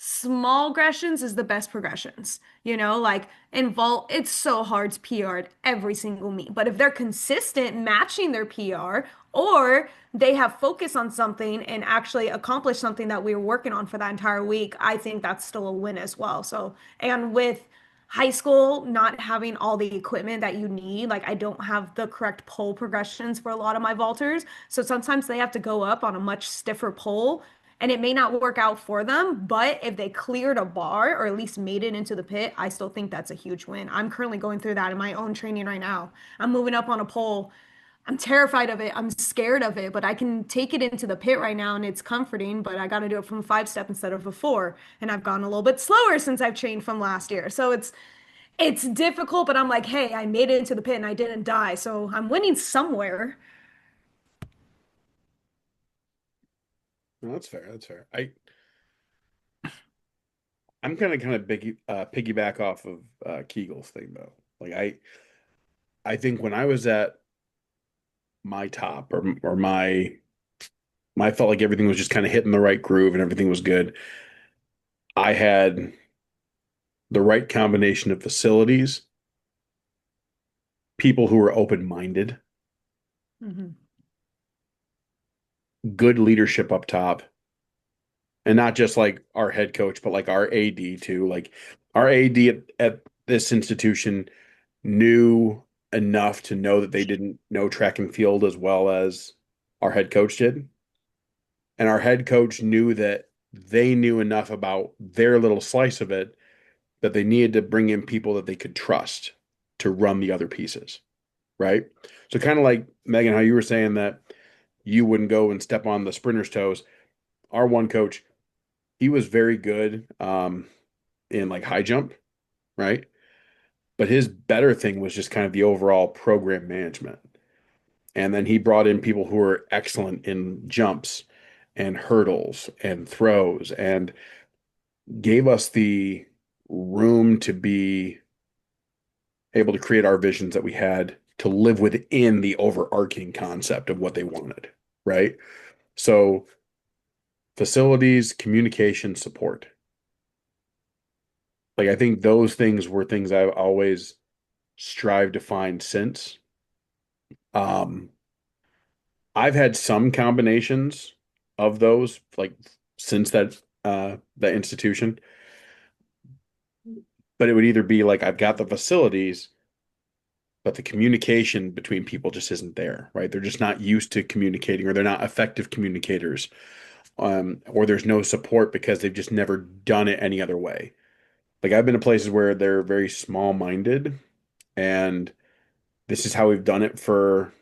small aggressions is the best progressions. You know, like in vault, it's so hard to PR at every single meet. But if they're consistent matching their PR or they have focus on something and actually accomplish something that we were working on for that entire week, I think that's still a win as well. So, and with high school not having all the equipment that you need, like I don't have the correct pole progressions for a lot of my vaulters. So sometimes they have to go up on a much stiffer pole and it may not work out for them, but if they cleared a bar or at least made it into the pit, I still think that's a huge win. I'm currently going through that in my own training right now. I'm moving up on a pole. I'm terrified of it. I'm scared of it, but I can take it into the pit right now and it's comforting, but I got to do it from a 5 step instead of a four. And I've gone a little bit slower since I've trained from last year. So it's difficult, but I'm like, hey, I made it into the pit and I didn't die. So I'm winning somewhere. No, that's fair. That's fair. I'm kind of big piggyback off of Kegel's thing though. Like I think when I was at my top or my I felt like everything was just kind of hitting the right groove and everything was good. I had the right combination of facilities, people who were open-minded, Mhm. good leadership up top, and not just like our head coach, but like our AD too. Like our AD at this institution knew enough to know that they didn't know track and field as well as our head coach did. And our head coach knew that they knew enough about their little slice of it that they needed to bring in people that they could trust to run the other pieces. Right. So kind of like Megan, how you were saying that you wouldn't go and step on the sprinter's toes. Our one coach, he was very good in like high jump, right? But his better thing was just kind of the overall program management. And then he brought in people who were excellent in jumps and hurdles and throws and gave us the room to be able to create our visions that we had to live within the overarching concept of what they wanted, right? So facilities, communication, support. Like I think those things were things I've always strived to find since. Um, I've had some combinations of those like since that institution, but it would either be like I've got the facilities, but the communication between people just isn't there, right? They're just not used to communicating or they're not effective communicators. Or there's no support because they've just never done it any other way. Like I've been to places where they're very small-minded and this is how we've done it for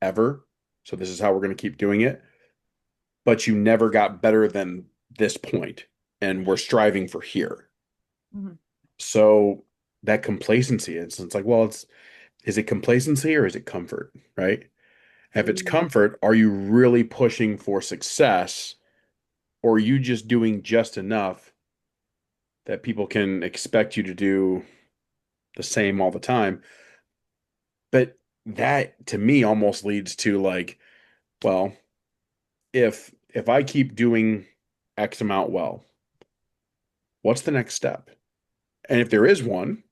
ever. So this is how we're going to keep doing it. But you never got better than this point, and we're striving for here. Mhm. So that complacency, it's like, well, is it complacency or is it comfort, right? If it's Mm. comfort, are you really pushing for success, or are you just doing just enough that people can expect you to do the same all the time? But that to me almost leads to like, well, if I keep doing X amount well, what's the next step? And if there is one,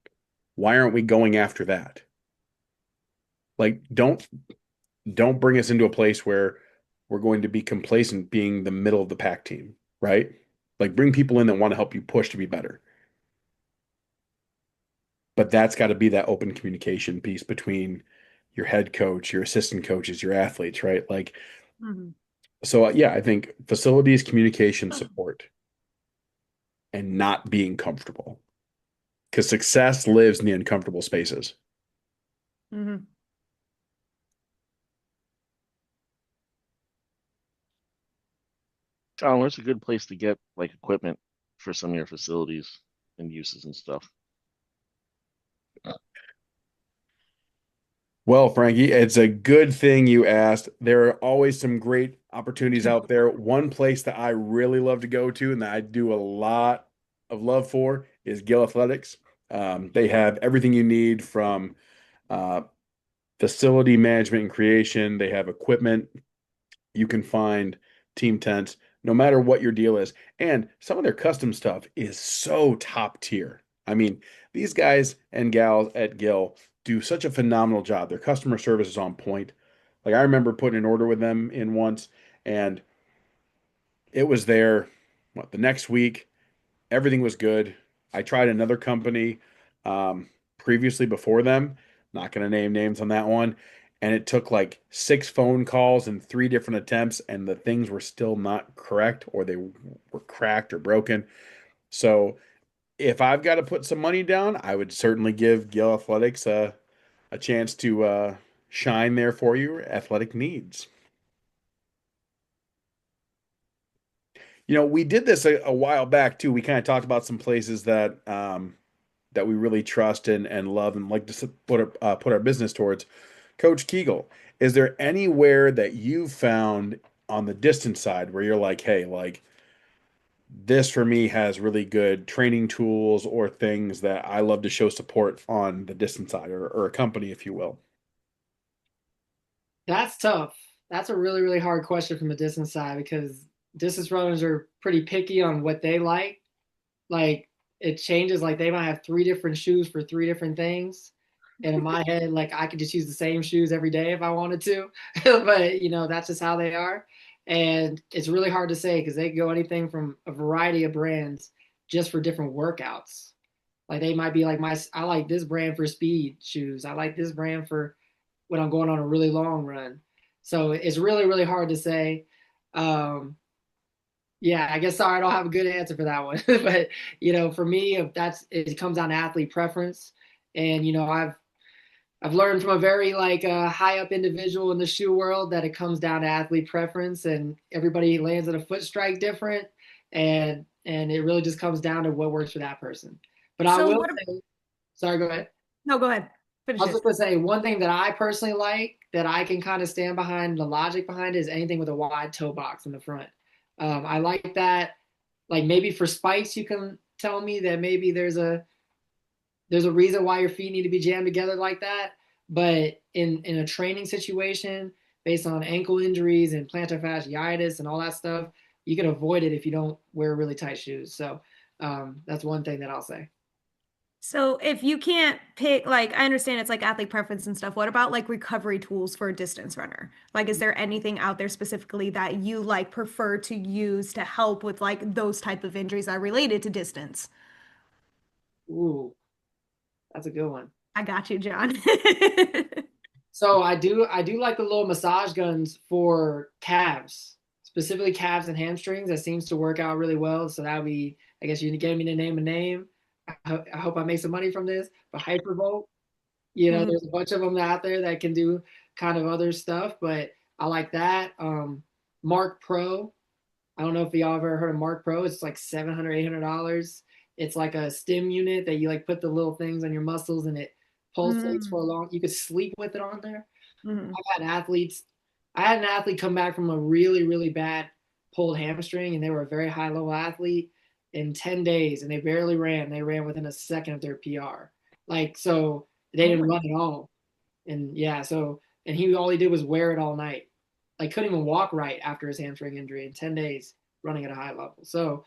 why aren't we going after that? Like don't bring us into a place where we're going to be complacent being the middle of the pack team, right? Like bring people in that want to help you push to be better. But that's got to be that open communication piece between your head coach, your assistant coaches, your athletes, right? Like Mhm. so yeah, I think facilities, communication, support, and not being comfortable. Because success lives in the uncomfortable spaces. Mhm. John, where's a good place to get like equipment for some of your facilities and uses and stuff? Well, Frankie, it's a good thing you asked. There are always some great opportunities out there. One place that I really love to go to and that I do a lot of love for is Gill Athletics. They have everything you need from uh, facility management and creation. They have equipment. You can find team tents, no matter what your deal is. And some of their custom stuff is so top tier. I mean, these guys and gals at Gill do such a phenomenal job. Their customer service is on point. Like I remember putting an order with them in once, and it was there, what, the next week. Everything was good. I tried another company previously before them. Not going to name names on that one. And it took like 6 phone calls and 3 different attempts, and the things were still not correct, or they were cracked or broken. So if I've got to put some money down, I would certainly give Gill Athletics a chance to shine there for your athletic needs. We did this a while back too. We kind of talked about some places that we really trust and love and like to put our business towards. Coach Kegel, is there anywhere that you found on the distance side where you're like, hey, like this for me has really good training tools or things that I love to show support on the distance side or a company, if you will? That's tough. That's a really, really hard question from the distance side because distance runners are pretty picky on what they like. Like it changes, like they might have 3 different shoes for 3 different things. And in my head, like I could just use the same shoes every day if I wanted to. But that's just how they are. And it's really hard to say because they go anything from a variety of brands just for different workouts. Like they might be like I like this brand for speed shoes. I like this brand for when I'm going on a really long run. So it's really, really hard to say. Um, yeah, I guess sorry, I don't have a good answer for that one. But for me, if it comes down to athlete preference, and I've learned from a very like high up individual in the shoe world that it comes down to athlete preference, and everybody lands at a foot strike different, and it really just comes down to what works for that person. But I So will what? say, sorry, go ahead. No, go ahead. I Finish was it. just gonna say one thing that I personally like that I can kind of stand behind the logic behind is anything with a wide toe box in the front. I like that. Like maybe for spikes, you can tell me that maybe there's a reason why your feet need to be jammed together like that. But in a training situation, based on ankle injuries and plantar fasciitis and all that stuff, you can avoid it if you don't wear really tight shoes. So that's one thing that I'll say. So if you can't pick, like, I understand it's like athlete preference and stuff. What about like recovery tools for a distance runner? Like, is there anything out there specifically that you like prefer to use to help with like those type of injuries that are related to distance? Ooh, that's a good one. I got you, John. So I do like the little massage guns for calves, specifically calves and hamstrings. That seems to work out really well. So that would be, I guess you gave me to name a name. I hope I make some money from this. But Hypervolt, Mhm. there's a bunch of them out there that can do kind of other stuff, but I like that. Mark Pro. I don't know if y'all ever heard of Mark Pro. It's like $700, $800. It's like a stim unit that you like put the little things on your muscles and it pulsates for a Mm. long. You could sleep with it on there. Mhm. I've had athletes. I had an athlete come back from a really, really bad pulled hamstring, and they were a very high level athlete in 10 days, and they barely ran. They ran within a second of their PR. Like, so they Oh didn't my. run at all. And yeah, and all he did was wear it all night. Like, couldn't even walk right after his hamstring injury in 10 days running at a high level. So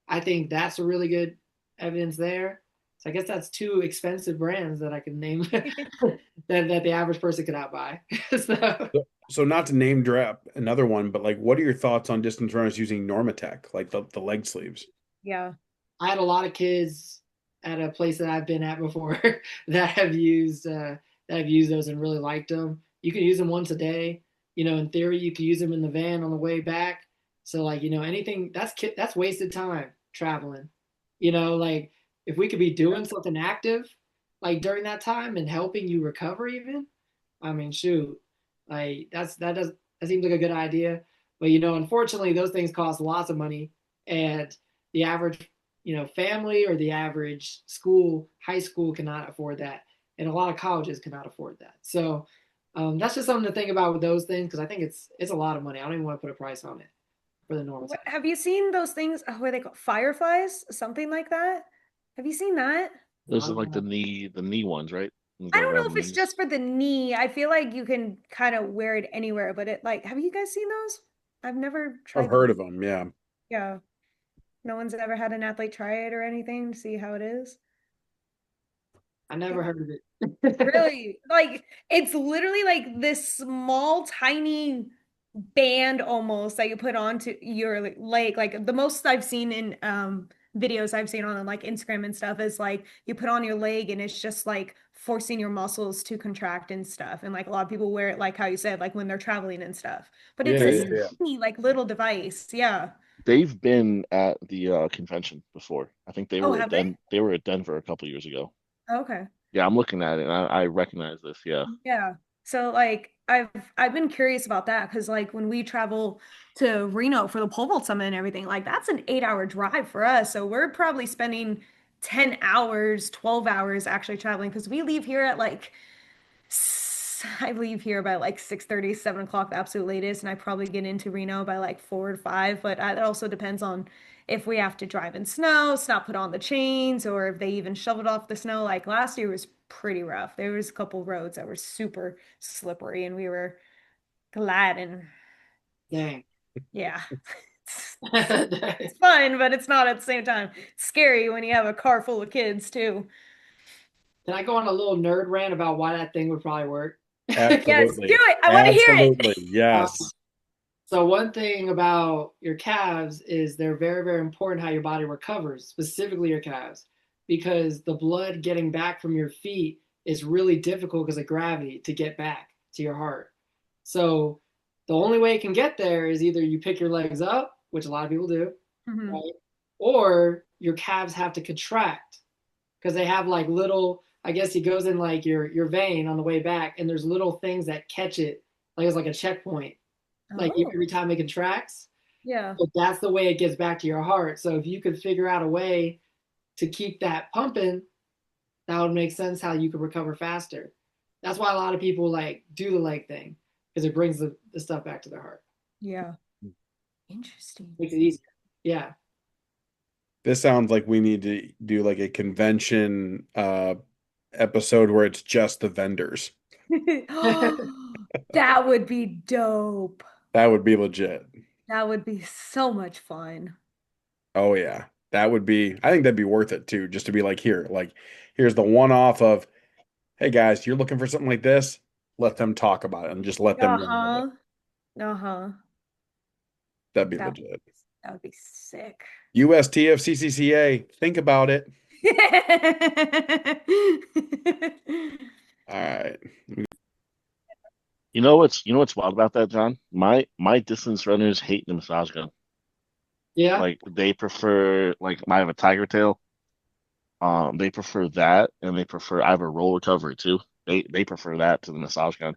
I think that's a really good evidence there. So I guess that's 2 expensive brands that I can name that the average person could not buy. So So not to name drop another one, but like, what are your thoughts on distance runners using Normatec, like the leg sleeves? Yeah. I had a lot of kids at a place that I've been at before that have used those and really liked them. You can use them once a day. In theory, you could use them in the van on the way back. So like anything that's wasted time traveling. Like if we could be doing something active like during that time and helping you recover even, I mean, shoot, like that seems like a good idea. But unfortunately, those things cost lots of money, and the average family or the average school, high school cannot afford that, and a lot of colleges cannot afford that. So That's just something to think about with those things because I think it's a lot of money. I don't even want to put a price on it for the normal size. Have you seen those things? What are they called? Fireflies? Something like that? Have you seen that? Those I are don't like know. the knee ones, right? They I go don't know around if the it's just knees. for the knee. I feel like you can kind of wear it anywhere, but it like, have you guys seen those? I've never I've tried them. heard of them. Yeah. Yeah. No one's ever had an athlete try it or anything to see how it is. I never Yeah. heard of it. Really? Like it's literally like this small, tiny band almost that you put onto your leg. Like the most I've seen in videos I've seen on like Instagram and stuff is like you put on your leg and it's just like forcing your muscles to contract and stuff. And like a lot of people wear it like how you said, like when they're traveling and stuff. But it's Yeah. this Yeah. Mm. Yeah. tiny like little device. Yeah. They've been at the convention before. I think Oh, have they? They were at Denver a couple years ago. Okay. Yeah, I'm looking at it and I recognize this. Yeah. Yeah. So like I've been curious about that because like when we travel to Reno for the pole vault summit and everything, like that's an 8 hour drive for us. So we're probably spending 10 hours, 12 hours actually traveling because we leave here at like I leave here by like 6:30, 7 o'clock, the absolute latest, and I probably get into Reno by like 4 or 5. But it also depends on if we have to drive in snow, not put on the chains, or if they even shoveled off the snow. Like last year was pretty rough. There was a couple roads that were super slippery, and we were glad and Dang. yeah. It's fun, but it's not at the same time. It's scary when you have a car full of kids too. Can I go on a little nerd rant about why that thing would probably work? Yes, do Absolutely. it. I want to hear Absolutely. it. Uh, Yes. so one thing about your calves is they're very, very important how your body recovers, specifically your calves, because the blood getting back from your feet is really difficult because of gravity to get back to your heart. So the only way it can get there is either you pick your legs up, which a lot of people do, Mhm. right? Or your calves have to contract because they have like little, I guess it goes in like your vein on the way back, and there's little things that catch it, like it's like a checkpoint, like Oh, every time it contracts. yeah. But that's the way it gets back to your heart. So if you could figure out a way to keep that pumping, that would make sense how you could recover faster. That's why a lot of people like do the leg thing because it brings the stuff back to their heart. Yeah. Interesting. Makes it easier. Yeah. This sounds like we need to do like a convention episode where it's just the vendors. That would be dope. That would be legit. That would be so much fun. Oh yeah. That would be, I think that'd be worth it too, just to be like, here's the one off of, hey guys, you're looking for something like this, let them talk about it and just let them run with it. Uh-huh. Uh-huh. That'd be That, legit. that would be sick. USTFCCCA, think about it. All right. You know what's wild about that, John? My distance runners hate the massage gun. Yeah. Like they prefer like I have a Tiger Tail. They prefer that, and they prefer I have a roll recovery too. They prefer that to the massage gun.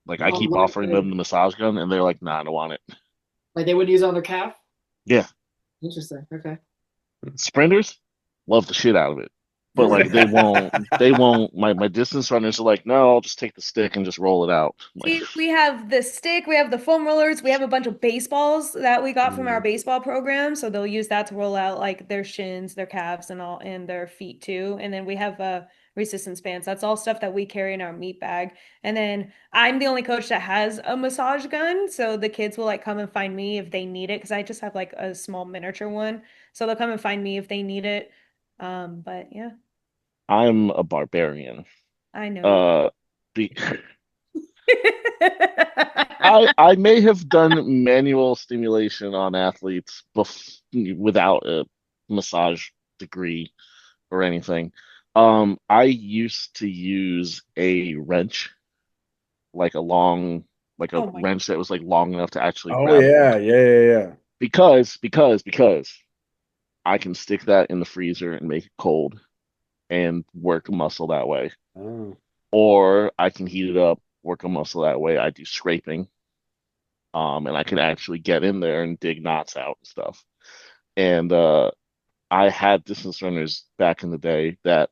Like I Oh, keep offering them the massage gun, and they're like, "Nah, I don't want it." like they would use it on their calf? Yeah, Interesting. Okay. sprinters love the shit out of it, but like they won't. My distance runners are like, "No, I'll just take the stick and just roll it out." I'm like, See, we have the stick, we have the foam rollers, we have a bunch of baseballs that we got from our Mm. baseball program. So they'll use that to roll out like their shins, their calves, and all, and their feet too. And then we have resistance bands. That's all stuff that we carry in our meat bag. And then I'm the only coach that has a massage gun. So the kids will like come and find me if they need it because I just have like a small miniature one. So they'll come and find me if they need it. But yeah, I'm a barbarian. I know you are. Uh, be I may have done manual stimulation on athletes without a massage degree or anything. I used to use a wrench, like like a Oh my. wrench that was like long enough to actually Oh grab yeah, yeah, yeah, yeah. because I can stick that in the freezer and make it cold and work a muscle that way. Oh. Or I can heat it up, work a muscle that way. I do scraping, and I can actually get in there and dig knots out and stuff. And I had distance runners back in the day that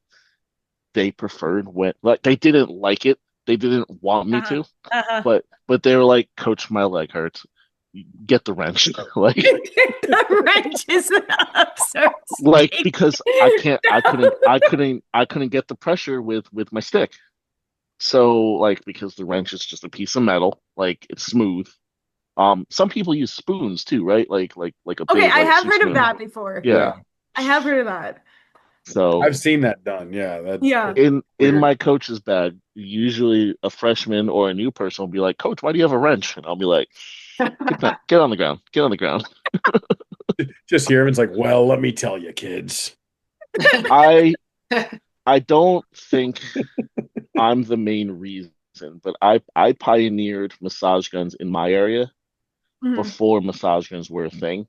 they preferred when like they didn't like it They didn't want me Uh-huh. to, Uh-huh. but they were like, Coach, my leg hurts. Get the wrench. Like The wrench is absurd. because I couldn't get the pressure with my stick. So like because the wrench is just a piece of metal, like it's smooth. Some people use spoons too, right? Like a Okay, big I like have soup heard of spoon. that before. Yeah. Yeah. I have heard of that. So I've seen that done. Yeah, that's Yeah. in weird. my coach's bag, usually a freshman or a new person will be like, Coach, why do you have a wrench? And I'll be like, get on the ground. Get on the ground. Just hear him. It's like, well, let me tell you, kids. I I don't think I'm the main reason, but I pioneered massage guns in my area Mhm. before massage guns were a thing.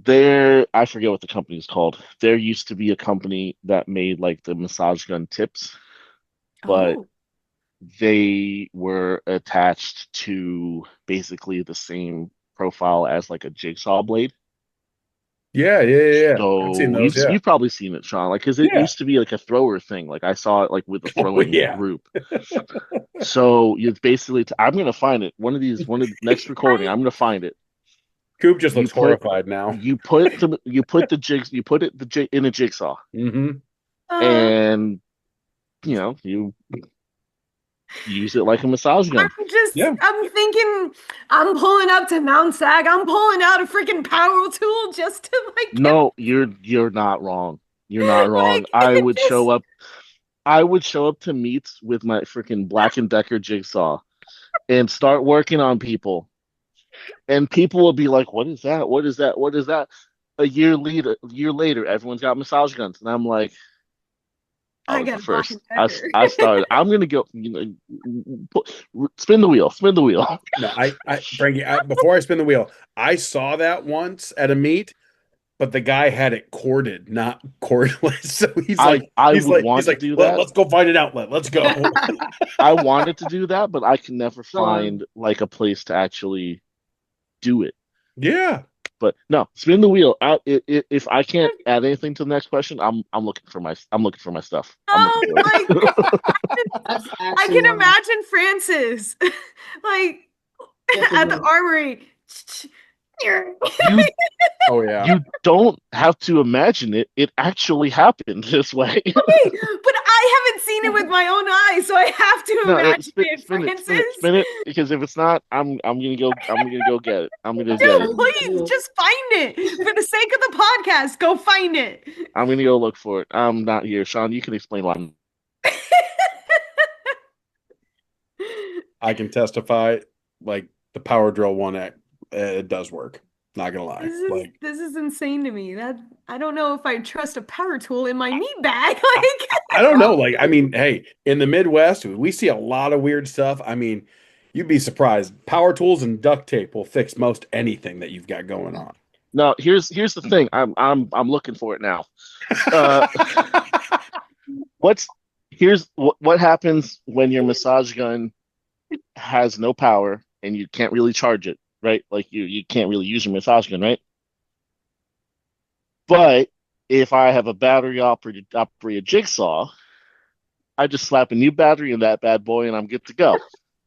I forget what the company is called. There used to be a company that made like the massage gun tips, but Oh. they were attached to basically the same profile as like a jigsaw blade. Yeah. I've seen So those. Yeah. you've probably seen it, Sean, like because it Yeah. used to be like a thrower thing. Like I saw it like with a Oh throwing yeah. group. So you basically I'm gonna find it. One of the next recording, I'm gonna find it. Coop just You looks put horrified now. you put the jigs you put it in a jigsaw Mm-hmm. and you use it like a massage gun. Yeah. I'm thinking, I'm pulling up to Mount Sag. I'm pulling out a freaking power tool just to like get, No, you're not wrong. You're not wrong. like, it just, I would show up to meets with my freaking Black and Decker jigsaw and start working on people. And people will be like, "What is that? What is that? What is that?" A year later, everyone's got massage guns, and I'm like, I I was the got a Black first. and Decker. I started. I'm gonna go. Spin the wheel. Spin the wheel. No, Frankie, before I spin the wheel, I saw that once at a meet, but the guy had it corded, not cordless. So I would want he's to like, do that. let's go find an outlet. Let's go. I wanted to do that, but I can never Sean, find like a place to actually do it. Yeah. But no, spin the wheel. If I can't add anything to the next question, I'm looking for my stuff. I'm Oh looking for my it. God. that's I actually can one of my imagine Francis like at the armory. You Oh yeah. you don't have to imagine it. It actually happened this way. Okay, but I haven't seen it with my own eyes, so I have to No, imagine it, Francis. spin it. Because if it's not, I'm gonna go get it. I'm gonna go get it. Dude, please just find it. For the sake of the podcast, go find it. I'm gonna go look for it. I'm not here, Sean. You can explain why. I can testify, like the power drill one, it does work. Not gonna lie. Like This is insane to me. That I don't know if I trust a power tool in my meat bag. Like I don't know. Like, I mean, hey, in the Midwest, we see a lot of weird stuff. I mean, you'd be surprised. Power tools and duct tape will fix most anything that you've got going on. No, here's the thing. I'm looking for it now. Uh, what happens when your massage gun has no power and you can't really charge it, right? Like you can't really use your massage gun, right? But if I have a battery operated jigsaw, I just slap a new battery in that bad boy and I'm good to go.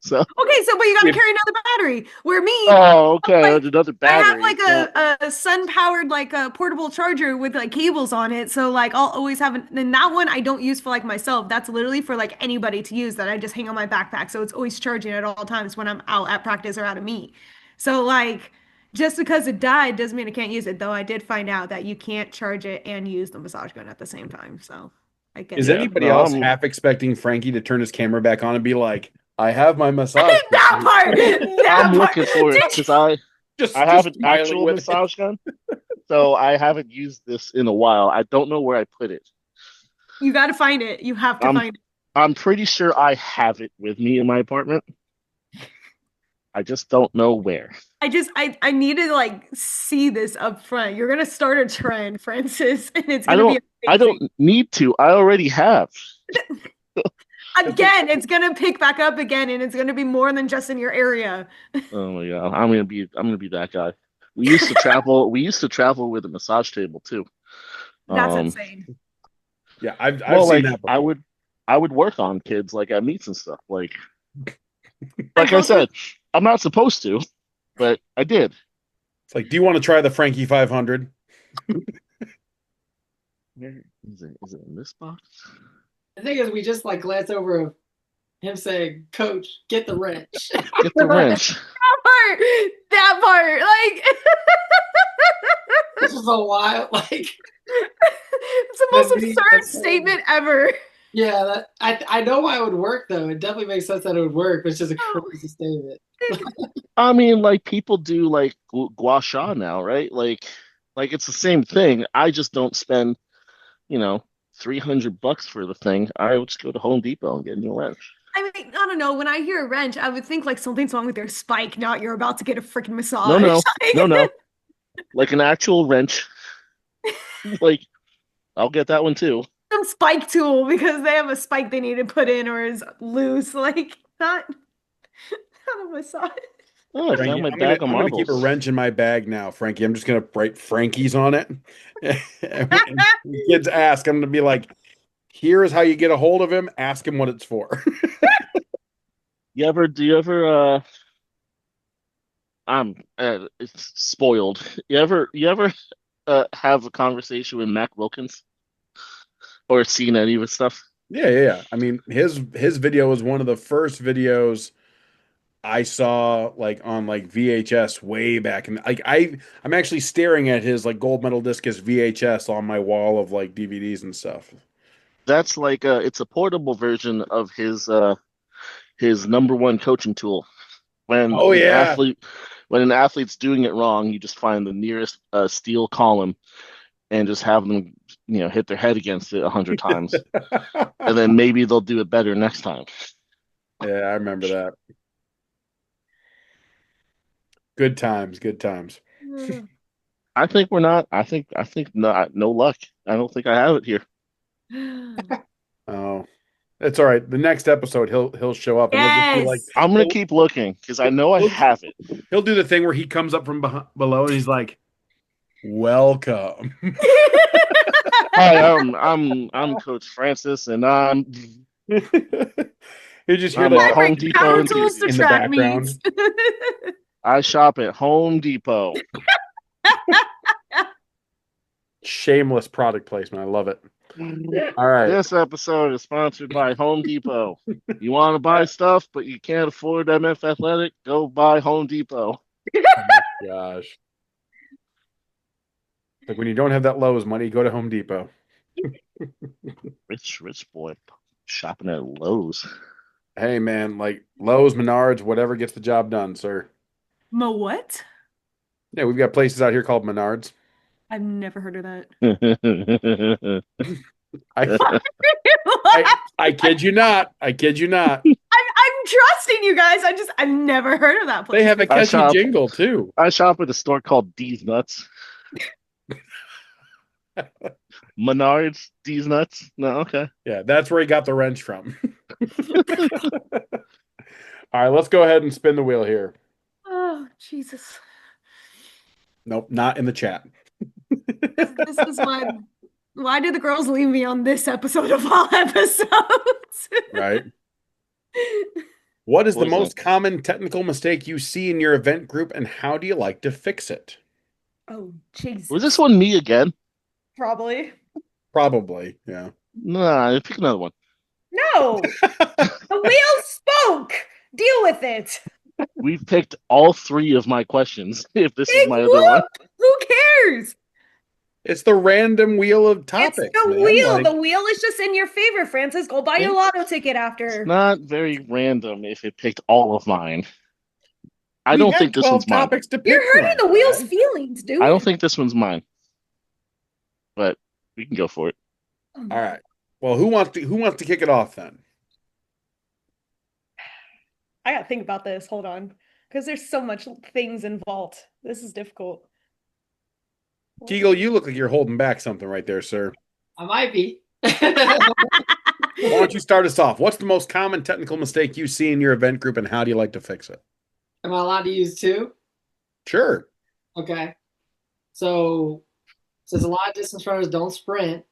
So, okay, so but you gotta carry another battery. Where me, oh, okay, like, another I have battery. like So, a sun powered like a portable charger with like cables on it. So like I'll always have and that one I don't use for like myself. That's literally for like anybody to use that I just hang on my backpack. So it's always charging at all times when I'm out at practice or out of meet. So like just because it died doesn't mean I can't use it. Though I did find out that you can't charge it and use the massage gun at the same time. So I get Is it. yeah, anybody no, else half expecting Frankie to turn his camera back on and be like, I have my massage. That part. That I'm part. looking for it Did because just I have an smiling actual with it. massage gun, so I haven't used this in a while. I don't know where I put it. you got to find it. You have to I'm find it. I'm pretty sure I have it with me in my apartment. I just don't know where. I need to like see this up front. You're gonna start a trend, Francis, and it's I gonna be I amazing. don't need to. I already have. Again, it's gonna pick back up again, and it's gonna be more than just in your area. Oh my God. I'm gonna be that guy. We used to travel with a massage table too. That's Um insane. Yeah, I've well seen like that before. I would work on kids like at meets and stuff. Like I I will said, I'm not supposed to, but I did. It's like, do you want to try the Frankie 500? Where is it in this box? The thing is, we just like glance over him saying, "Coach, get the wrench." Get the wrench. that part, like This is a while. Like it's the most me, absurd that's- statement ever. yeah, I know why it would work though. It definitely makes sense that it would work, but it's just a crazy statement. I mean, like people do like gua sha now, right? Like it's the same thing. I just don't spend, you know, $300 for the thing. I would just go to Home Depot and get a new wrench. I mean, I don't know. When I hear a wrench, I would think like something's wrong with your spike, not you're about to get a freaking massage. No, no, Like, no. Like an actual wrench. Like I'll get that one too. some spike tool because they have a spike they need to put in or is loose. Like not a massage. Oh, I Frankie, found my I'm bag gonna, of I'm gonna keep a marbles. wrench in my bag now, Frankie. I'm just gonna write Frankie's on it. And when kids ask, I'm gonna be like, here's how you get a hold of him. Ask him what it's for. Do you ever I'm it's spoiled. You ever have a conversation with Mac Wilkins or seen any of his stuff? Yeah. I mean, his video was one of the first videos I saw like on like VHS way back, and like I'm actually staring at his like gold medal discus VHS on my wall of like DVDs and stuff. That's like it's a portable version of his number one coaching tool. When Oh an yeah, athlete's doing it wrong, you just find the nearest steel column and just have them, hit their head against it 100 times, and then maybe they'll do it better next time. yeah, I remember that. Good times, good times. I think we're not. I think no luck. I don't think I have it here. Oh, it's all right. The next episode, he'll show up and he'll just be like, Yes. I'm gonna he'll, keep looking because I know I have it. he'll do the thing where he comes up from below and he's like, "Welcome." Hi, I'm Coach Francis, and You just hear I'm like a the Home Bring Depot power in tools to the track background. meets. I shop at Home Depot. Shameless product placement. I love it. All right. This episode is sponsored by Home Depot. You want to buy stuff, but you can't afford MF Athletic? Go buy Home Depot. Oh my gosh. Like when you don't have that Lowe's money, go to Home Depot. Rich boy shopping at Lowe's. Hey man, like Lowe's, Menards, whatever gets the job done, sir. Mo what? Yeah, we've got places out here called Menards. I've never heard of that. I kid you not. I kid you not. I'm trusting you guys. I've never heard of that place. They have a I catchy shop- jingle too. I shop at a store called D's Nuts. Menards, D's Nuts. No, okay. Yeah, that's where he got the wrench from. All right, let's go ahead and spin the wheel here. Oh, Jesus. Nope, not in the chat. This is why did the girls leave me on this episode of all episodes? Right. What is What the is most that? common technical mistake you see in your event group, and how do you like to fix it? Oh, Jesus. Was this one me again? Probably. Probably, yeah. Nah, pick another one. No. The wheel spoke. Deal with it. We've picked all three of my questions. If this is Big my other one. whoop. Who cares? It's the random wheel of topics. It's the man. wheel. Like, The wheel is just in your favor, Francis. Go buy your lotto ticket after. It's not very random if it picked all of mine. I we don't had think this 12 one's mine. topics to pick You're hurting from, the wheel's man. feelings, dude. I don't think this one's mine. But we can go for it. Oh my All right. Well, who wants to kick it off then? I gotta think about this. Hold on. Because there's so much things involved. This is difficult. Teagle, you look like you're holding back something right there, sir. I might be. Why don't you start us off? What's the most common technical mistake you see in your event group, and how do you like to fix it? Am I allowed to use two? Sure. Okay. So, since a lot of distance runners don't sprint,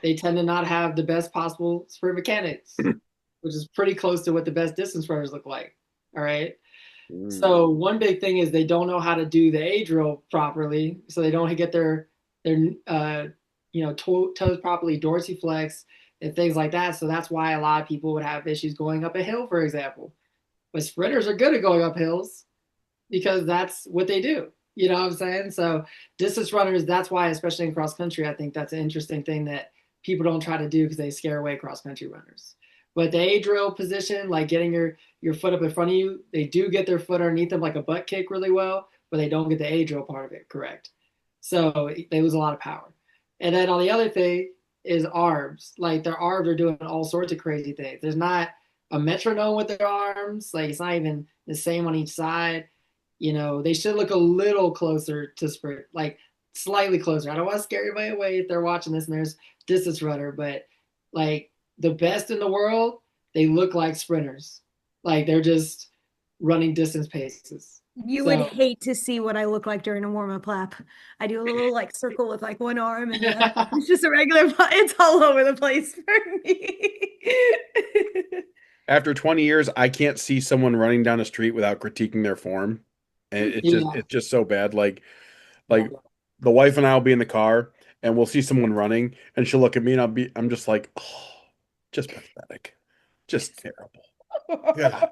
they tend to not have the best possible sprint mechanics, which is pretty close to what the best distance runners look like. All right. So one big thing is they don't know how to do the A drill properly, so they don't get their toes properly dorsiflex and things like that. So that's why a lot of people would have issues going up a hill, for example. But sprinters are good at going up hills because that's what they do. You know what I'm saying? So distance runners, that's why, especially in cross country, I think that's an interesting thing that people don't try to do because they scare away cross country runners. But the A drill position, like getting your foot up in front of you, they do get their foot underneath them like a butt kick really well, but they don't get the A drill part of it correct. So they lose a lot of power. And then on the other thing is arms. Like their arms are doing all sorts of crazy things. There's not a metronome with their arms. Like it's not even the same on each side. You know, they should look a little closer to sprint, like slightly closer. I don't want to scare anybody away if they're watching this and there's distance runner, but like the best in the world, they look like sprinters. Like they're just running distance paces. You would hate to see what I look like during a warm-up lap. I do a little like circle with like one arm and it's just a regular, it's all over the place for me. After 20 years, I can't see someone running down a street without critiquing their form. And it's just so bad. Like the wife and I will be in the car and we'll see someone running and she'll look at me and I'm just like, oh, just pathetic. Just terrible. Yeah.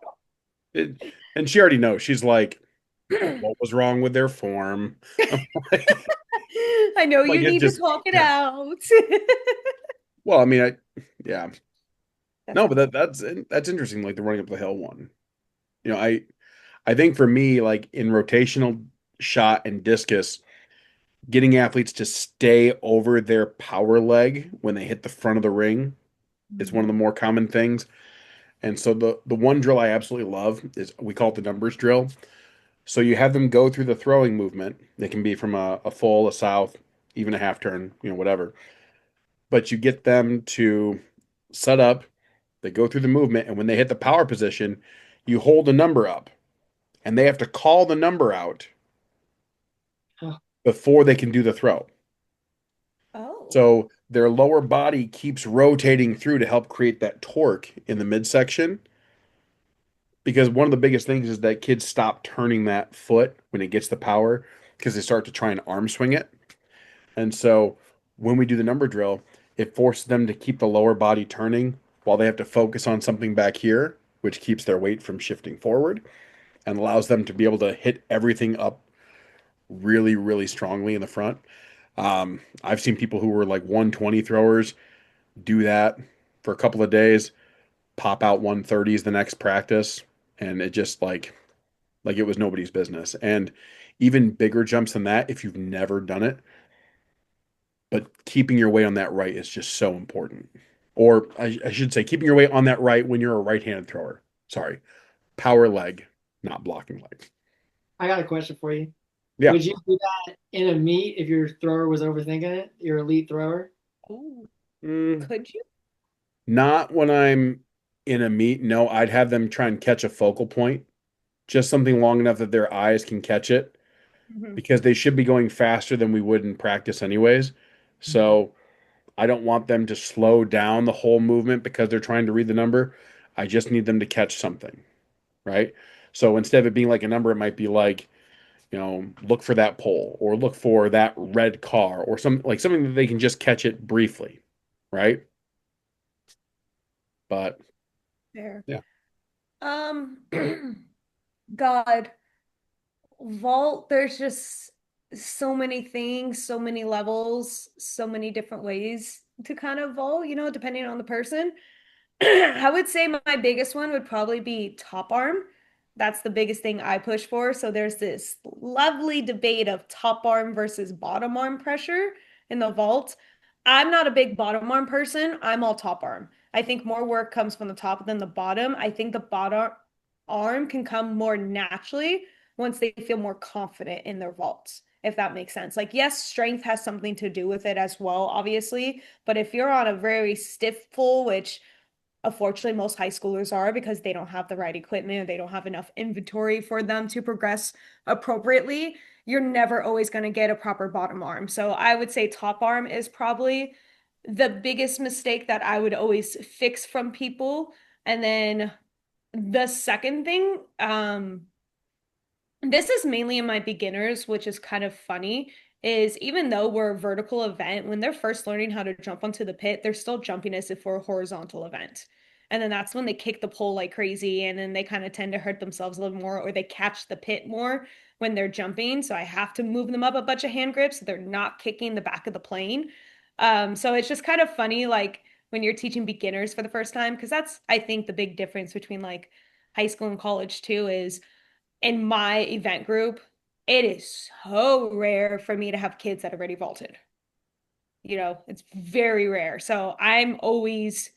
And she already knows. She's like, what was wrong with their form? I know you need to talk it out. Well, I mean, yeah. No, but that's interesting, like the running up the hill one. You know, I think for me, like in rotational shot and discus, getting athletes to stay over their power leg when they hit the front of the ring is one of the more common things. And so the one drill I absolutely love is we call it the numbers drill. So you have them go through the throwing movement. It can be from a full, a south, even a half turn, whatever. But you get them to set up, they go through the movement, and when they hit the power position, you hold a number up. And they have to call the number out before they can do the throw. Oh. So their lower body keeps rotating through to help create that torque in the midsection. Because one of the biggest things is that kids stop turning that foot when it gets the power because they start to try and arm swing it. And so when we do the number drill, it forces them to keep the lower body turning while they have to focus on something back here, which keeps their weight from shifting forward and allows them to be able to hit everything up really, really strongly in the front. I've seen people who were like 120 throwers do that for a couple of days, pop out 130s the next practice, and it just like it was nobody's business. And even bigger jumps than that, if you've never done it, but keeping your weight on that right is just so important. Or I should say, keeping your weight on that right when you're a right-handed thrower. Sorry, power leg, not blocking leg. I got a question for you. Yeah. Would you do that in a meet if your thrower was overthinking it, your elite thrower? Could you? Not when I'm in a meet. No, I'd have them try and catch a focal point, just something long enough that their eyes can catch it, because they should be going faster than we would in practice anyways. So I don't want them to slow down the whole movement because they're trying to read the number. I just need them to catch something, right? So instead of it being like a number, it might be like, look for that pole or look for that red car or something that they can just catch it briefly, right? But fair. Yeah. God, vault, there's just so many things, so many levels, so many different ways to kind of vault, depending on the person. I would say my biggest one would probably be top arm. That's the biggest thing I push for. So there's this lovely debate of top arm versus bottom arm pressure in the vault. I'm not a big bottom arm person. I'm all top arm. I think more work comes from the top than the bottom. I think the bottom arm can come more naturally once they feel more confident in their vaults, if that makes sense. Like, yes, strength has something to do with it as well, obviously. But if you're on a very stiff pull, which unfortunately most high schoolers are because they don't have the right equipment or they don't have enough inventory for them to progress appropriately, you're never always going to get a proper bottom arm. So I would say top arm is probably the biggest mistake that I would always fix from people. And then the second thing, this is mainly in my beginners, which is kind of funny, is even though we're a vertical event, when they're first learning how to jump onto the pit, they're still jumping as if we're a horizontal event. And then that's when they kick the pole like crazy, and then they kind of tend to hurt themselves a little more, or they catch the pit more when they're jumping. So I have to move them up a bunch of hand grips so they're not kicking the back of the plane. So it's just kind of funny, like when you're teaching beginners for the first time, because that's, I think, the big difference between like high school and college too, is in my event group, it is so rare for me to have kids that have already vaulted. It's very rare. So I'm always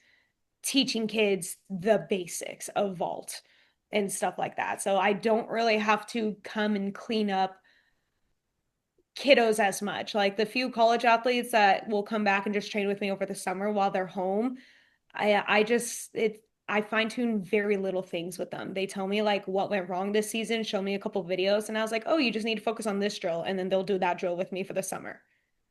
teaching kids the basics of vault and stuff like that. So I don't really have to come and clean up kiddos as much. Like the few college athletes that will come back and just train with me over the summer while they're home, I fine tune very little things with them. They tell me like what went wrong this season, show me a couple videos, and I was like, oh, you just need to focus on this drill, and then they'll do that drill with me for the summer.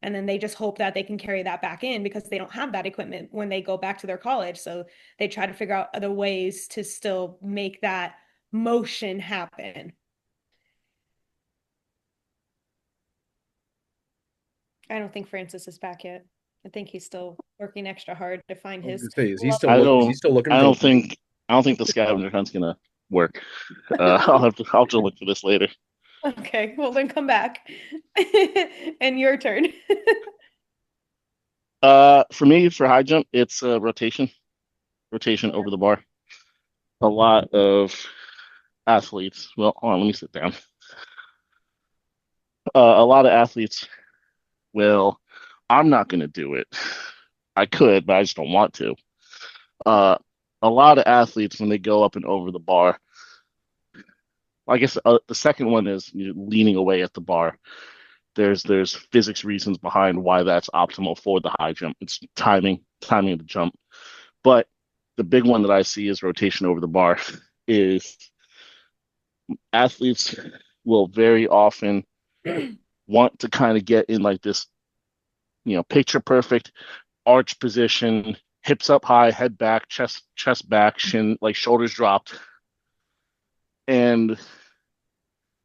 And then they just hope that they can carry that back in because they don't have that equipment when they go back to their college. So they try to figure out other ways to still make that motion happen. I don't think Francis is back yet. I think he's still working extra hard to find I was his gonna say, is he level. still I is he don't still looking I for? don't think the scavenger hunt's gonna work. I'll have to look for this later. Okay, well then come back. And your turn. For me, for high jump, it's rotation over the bar. A lot of athletes. Well, hold on, let me sit down. A lot of athletes will. I'm not gonna do it. I could, but I just don't want to. Uh, a lot of athletes when they go up and over the bar. I guess the second one is leaning away at the bar. There's physics reasons behind why that's optimal for the high jump. It's timing of the jump. But the big one that I see is rotation over the bar is athletes will very often want to kind of get in like this, picture perfect arch position, hips up high, head back, chest back, shin like shoulders dropped. And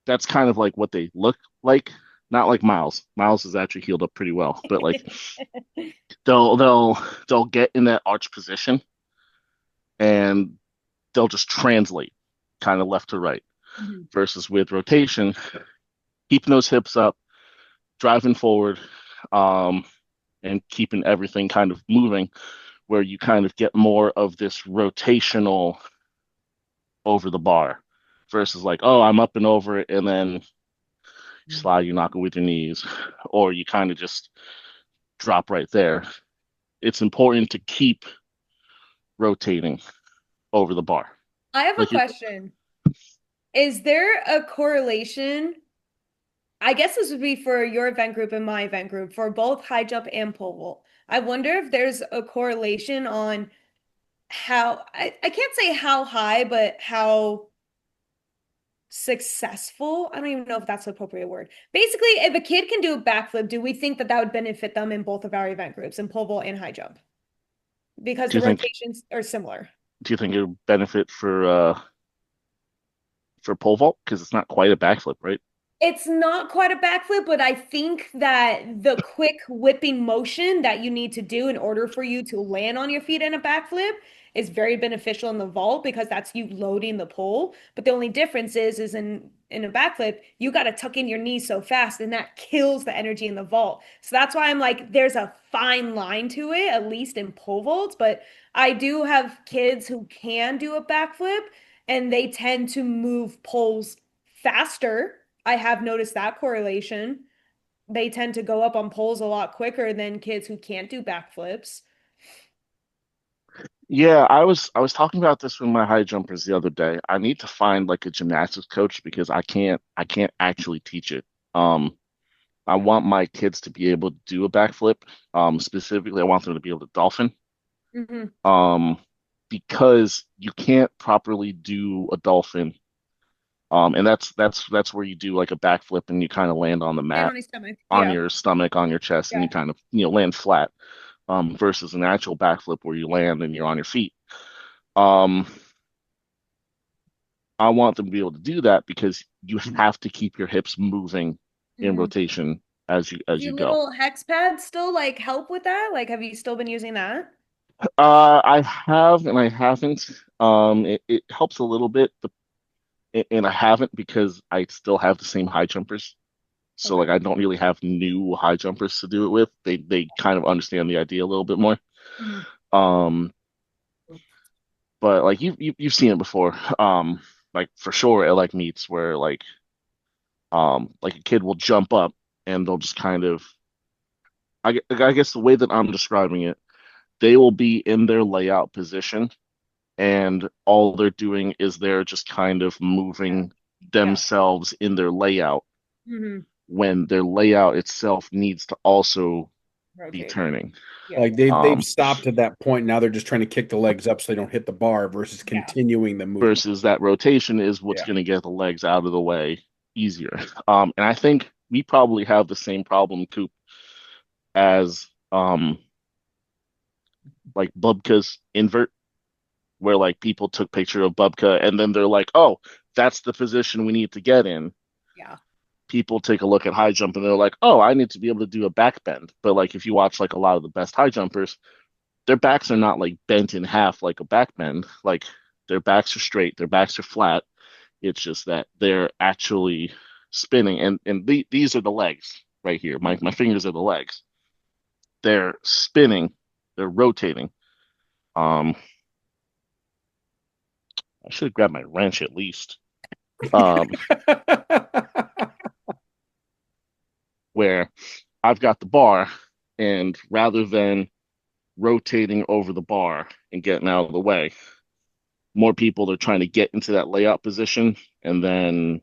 that's kind of like what they look like. Not like Miles. Miles has actually healed up pretty well, but like they'll get in that arch position and they'll just translate kind of left to right. Mhm. Versus with rotation, keeping those hips up, driving forward, and keeping everything kind of moving, where you kind of get more of this rotational over the bar versus like, oh, I'm up and over it, and then you slide, you knock it with your knees, or you kind of just drop right there. It's important to keep rotating over the bar. I have a Like you, question. Is there a correlation? I guess this would be for your event group and my event group for both high jump and pole vault. I wonder if there's a correlation on how, I can't say how high, but how successful. I don't even know if that's the appropriate word. Basically, if a kid can do a backflip, do we think that that would benefit them in both of our event groups, in pole vault and high jump? Because do the you think rotations are similar. do you think it would benefit for pole vault because it's not quite a backflip, right? It's not quite a backflip, but I think that the quick whipping motion that you need to do in order for you to land on your feet in a backflip is very beneficial in the vault because that's you loading the pole. But the only difference is in a backflip, you got to tuck in your knees so fast and that kills the energy in the vault. So that's why I'm like, there's a fine line to it, at least in pole vaults. But I do have kids who can do a backflip and they tend to move poles faster. I have noticed that correlation. They tend to go up on poles a lot quicker than kids who can't do backflips. Yeah, I was talking about this with my high jumpers the other day. I need to find like a gymnastics coach because I can't actually teach it. Um, I want my kids to be able to do a backflip. Specifically, I want them to be able to dolphin. Mm-hmm. Um, because you can't properly do a dolphin. And that's where you do like a backflip and you kind of land on the Stand mat on his stomach. on Yeah. your stomach, on your chest, and Yeah. you kind of land flat. versus an actual backflip where you land and you're on your feet. Um, I want them to be able to do that because you have to keep your hips moving in Mhm. rotation as Do you go. little hex pads still like help with that? Like, have you still been using that? I have and I haven't. It helps a little bit, and I haven't because I still have the same high jumpers. So like Okay. I don't really have new high jumpers to do it with. They kind of understand the idea a little bit more. Mhm. Um, but like you've seen it before. Like for sure at like meets where like a kid will jump up and they'll just kind of I guess the way that I'm describing it, they will be in their layout position and all they're doing is they're just kind of moving Yeah. themselves in their layout Hmm. when their layout itself needs to also be Rotate. turning. Yeah. Like they've Um, stopped at that point. Now they're just trying to kick the legs up so they don't hit the bar versus Yeah. continuing the movement. versus that rotation is what's Yeah. going to get the legs out of the way easier. And I think we probably have the same problem, Coop, as like Bubka's invert, where like people took picture of Bubka and then they're like, oh, that's the position we need to get in. Yeah. People take a look at high jump and they're like, oh, I need to be able to do a back bend. But like if you watch like a lot of the best high jumpers, their backs are not like bent in half like a back bend. Like their backs are straight, their backs are flat. It's just that they're actually spinning, and these are the legs right here. My fingers are the legs. They're spinning, they're rotating. Um, I should have grabbed my wrench at least. Um, where I've got the bar, and rather than rotating over the bar and getting out of the way, more people are trying to get into that layout position and then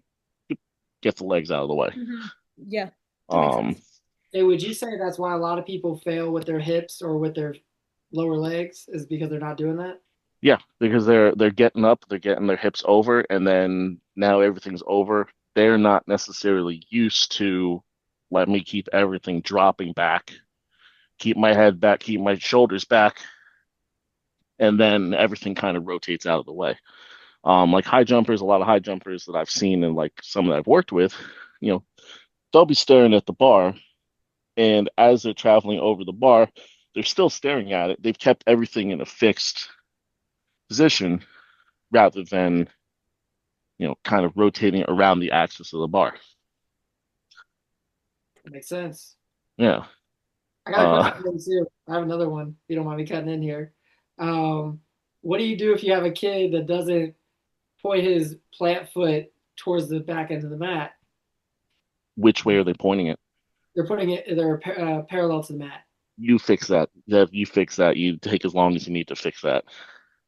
get the legs out of the way. Hmm. Yeah. That makes Um, sense. Hey, would you say that's why a lot of people fail with their hips or with their lower legs is because they're not doing that? Yeah, because they're getting up, they're getting their hips over, and then now everything's over. They're not necessarily used to let me keep everything dropping back, keep my head back, keep my shoulders back, and then everything kind of rotates out of the way. Like high jumpers, a lot of high jumpers that I've seen and like some that I've worked with, you know, they'll be staring at the bar, and as they're traveling over the bar, they're still staring at it. They've kept everything in a fixed position rather than kind of rotating around the axis of the bar. That makes sense. Yeah. I got a Uh, question for you too. I have another one, if you don't mind me cutting in here. Um, what do you do if you have a kid that doesn't point his plant foot towards the back end of the mat? which way are they pointing it? They're parallel to the mat. You fix that. You fix that. You take as long as you need to fix that.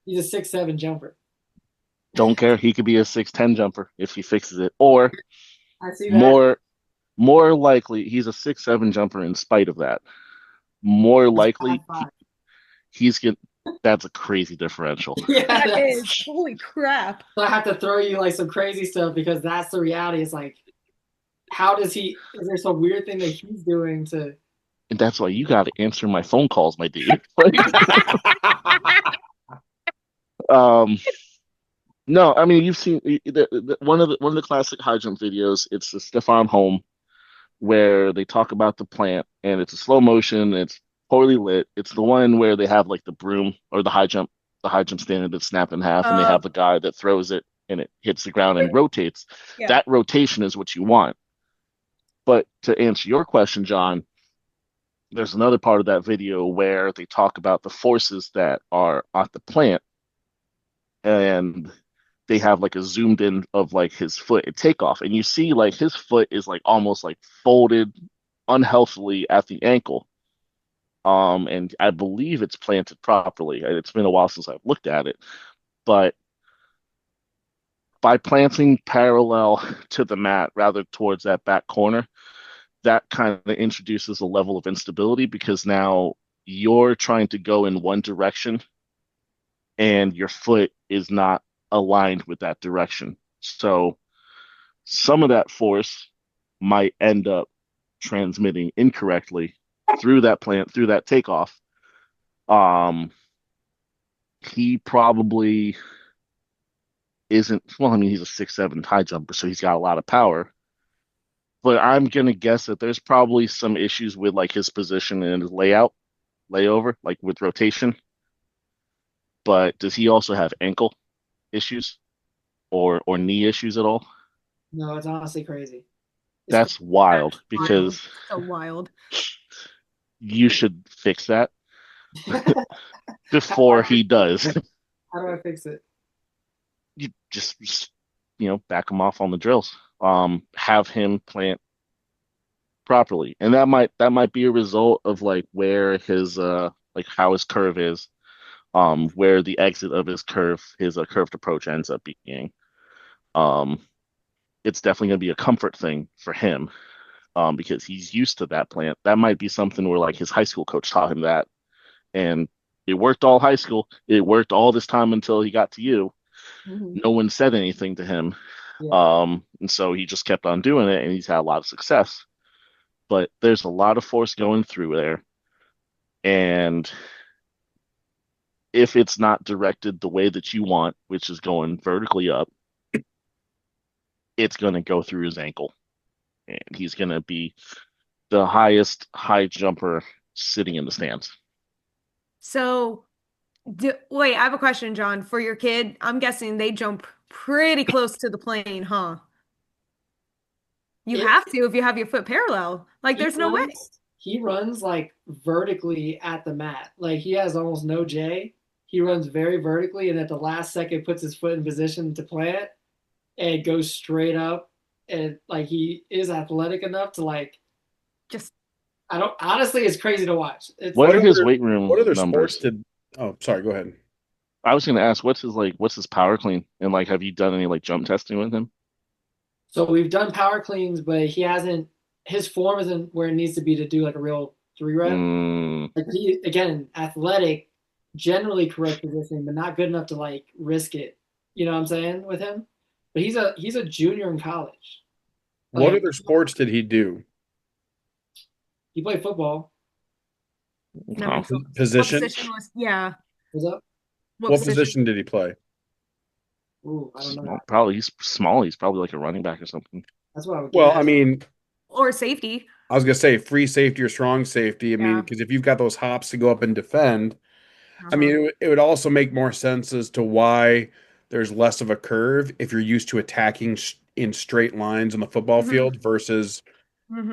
He's a 6'7" jumper. Don't care. He could be a 6'10" jumper if he fixes it. Or I see that. more more likely, he's a 6'7" jumper in spite of that. More He's likely, 5'5". he's get that's a crazy differential. Yeah, That that's. is. Holy crap. So I have to throw you like some crazy stuff because that's the reality. It's like, how does he? Is there some weird thing that he's doing to? And that's why you got to answer my phone calls, my dude. um, no, I mean you've seen one of the classic high jump videos. It's the Stefan Holm where they talk about the plant, and it's a slow motion. It's poorly lit. It's the one where they have like the broom or the high jump standard that's snapped in half, and they Uh, have the guy that throws it and it hits the ground and rotates. yeah. That rotation is what you want. But to answer your question, John, there's another part of that video where they talk about the forces that are at the plant, and they have like a zoomed in of like his foot at takeoff, and you see like his foot is like almost like folded unhealthily at the ankle. And I believe it's planted properly. It's been a while since I've looked at it, but by planting parallel to the mat rather towards that back corner, that kind of introduces a level of instability because now you're trying to go in one direction and your foot is not aligned with that direction. So some of that force might end up transmitting incorrectly through that plant, through that takeoff, Um, he probably isn't, well, I mean, he's a 6'7" high jumper, so he's got a lot of power. But I'm gonna guess that there's probably some issues with like his position and his layover, like with rotation. But does he also have ankle issues or knee issues at all? No, it's honestly crazy. It's That's wild That's wild. because So wild. you should fix that How do before he does. I fix it? You just back him off on the drills. Have him plant properly, and that might be a result of like where his like how his curve is, where the exit of his curve, his curved approach ends up being. Um, it's definitely going to be a comfort thing for him, because he's used to that plant. That might be something where like his high school coach taught him that, and it worked all high school. It worked all this time until he got to you. Mhm. No one said anything to him. Yeah. And so he just kept on doing it and he's had a lot of success. But there's a lot of force going through there. And if it's not directed the way that you want, which is going vertically up, it's going to go through his ankle. And he's going to be the highest high jumper sitting in the stands. So, wait, I have a question, John. For your kid, I'm guessing they jump pretty close to the plane, huh? You If have to if you have your foot parallel. Like, he there's no way. runs like vertically at the mat. Like he has almost no J. He runs very vertically, and at the last second puts his foot in position to plant and goes straight up. And like he is athletic enough to like Just I don't honestly it's crazy to watch. It's What What are his other weight room what other sports numbers? did? Oh, sorry. Go ahead. I was going to ask, what's his power clean? And like, have you done any like jump testing with him? so we've done power cleans, but he hasn't his form isn't where it needs to be to do like a real 3 rep. Mm, Like he again, athletic, generally correct positioning, but not good enough to like risk it. You know what I'm saying with him? But he's a junior in college. What Like other sports did he do? he played football. that okay. makes sense. What Position? position was, yeah. What's up? What What position? position did he play? Ooh, I don't know Small, that. probably he's small. He's probably like a running back or something. That's what I would Well, I guess. mean, Or safety. I was gonna say free safety or strong safety. I mean, Yeah. because if you've got those hops to go up and defend, I mean, Uh-huh. it would also make more sense as to why there's less of a curve if you're used to attacking in straight lines on the football hmm field versus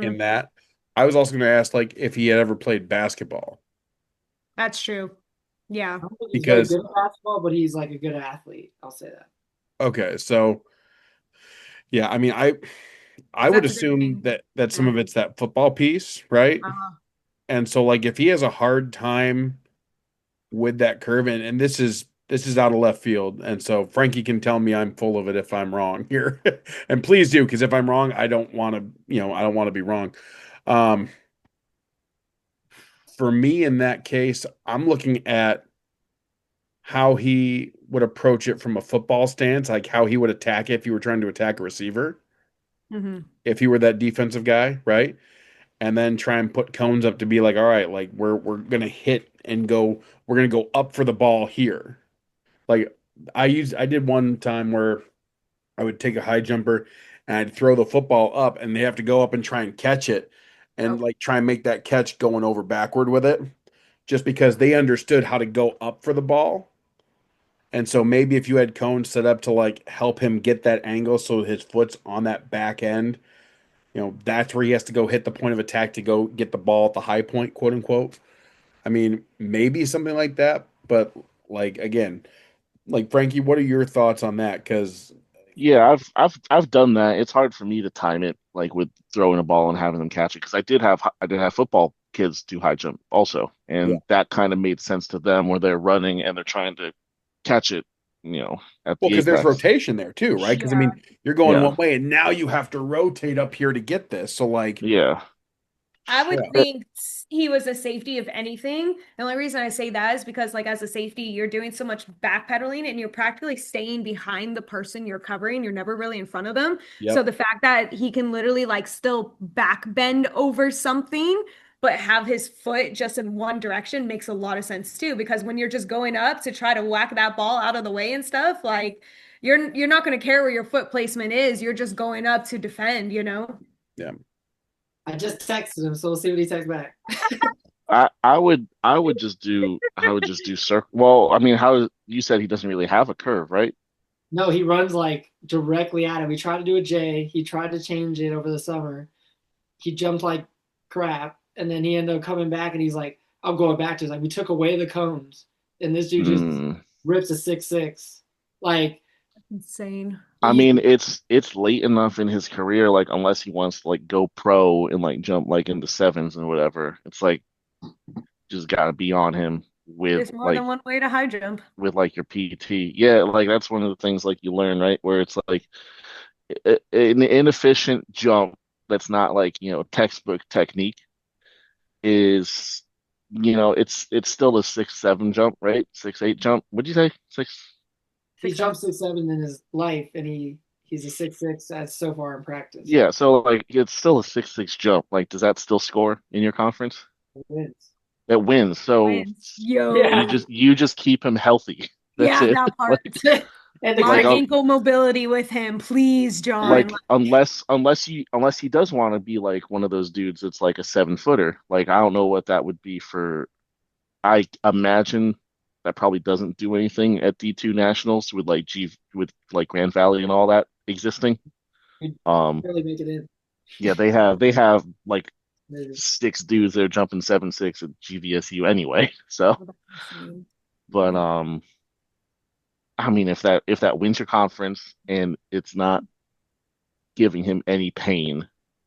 in hmm that. I was also going to ask like if he had ever played basketball That's true. Yeah. I don't think he's very because good at basketball, but he's like a good athlete. I'll say that. okay, so yeah, I mean, I would That's a good assume thing. that some Yeah. of it's that football piece, right? Uh-huh. And so like if he has a hard time with that curve and this is out of left field and so Frankie can tell me I'm full of it if I'm wrong here. And please do because if I'm wrong, I don't want to, I don't want to be wrong. Um for me in that case, I'm looking at how he would approach it from a football stance, like how he would attack it if you were trying to attack a receiver, hmm if he were that defensive guy, right? And then try and put cones up to be like, all right, like we're gonna hit and go, we're gonna go up for the ball here. Like I did one time where I would take a high jumper and I'd throw the football up and they have to go up and try and catch it and Yep. like try and make that catch going over backward with it just because they understood how to go up for the ball. And so maybe if you had cones set up to like help him get that angle so his foot's on that back end, that's where he has to go hit the point of attack to go get the ball at the high point, quote unquote. I mean, maybe something like that, but like again, like Frankie, what are your thoughts on that? Because Yeah, I've done that. It's hard for me to time it like with throwing a ball and having them catch it because I did have football kids do high jump also, yeah, and that kind of made sense to them where they're running and they're trying to catch it, at well, the because there's apex. rotation there too, right? Because I Yeah. mean, you're going Yeah, one way and now you have to rotate up here to get this. So like, yeah. I would yeah, think he was a safety if anything. The only reason I say that is because, like, as a safety, you're doing so much backpedaling and you're practically staying behind the person you're covering. You're never really in front of them. So yep. the fact that he can literally, like, still back bend over something but have his foot just in one direction makes a lot of sense too. Because when you're just going up to try to whack that ball out of the way and stuff, like you're not going to care where your foot placement is. You're just going up to defend, you know? Yeah. I just texted him, so we'll see what he texts back. I would just do circle. Well, I mean, how you said he doesn't really have a curve, right? No, he runs like directly at him. We tried to do a J. He tried to change it over the summer. He jumped like crap, and then he ended up coming back, and he's like, "I'm going back to." It's like we took away the cones, and this dude just Mm. rips a 6'6". Like, Insane. I he- mean, it's late enough in his career, like unless he wants to like go pro and like jump like into sevens and whatever. It's like just gotta be on him with There's more than one way to high jump. your PT. Yeah, like that's one of the things like you learn, right? Where it's like an inefficient jump that's not like, textbook technique is, it's still a 6'7" jump, right? 6'8" jump. What'd you say? he jumped 6'7" in his life, and he's a 6'6" as so far in practice. Yeah, so like it's still a 6'6" jump. Like, does that still score in your conference? He wins. It wins. So Wins. Yo. Yeah. you just keep him healthy. That's Yeah, it. that part. And the A lot Like, of I'll- ankle mobility with him, please, John. Like unless he does want to be like one of those dudes that's like a 7-footer. Like, I don't know what that would be for. I imagine that probably doesn't do anything at D2 Nationals with like Grand Valley and all that existing. really make it in. Yeah, they have like Maybe. 6 dudes that are jumping 7'6" at GVSU anyway. So, but I mean, if that wins your conference and it's not giving him any pain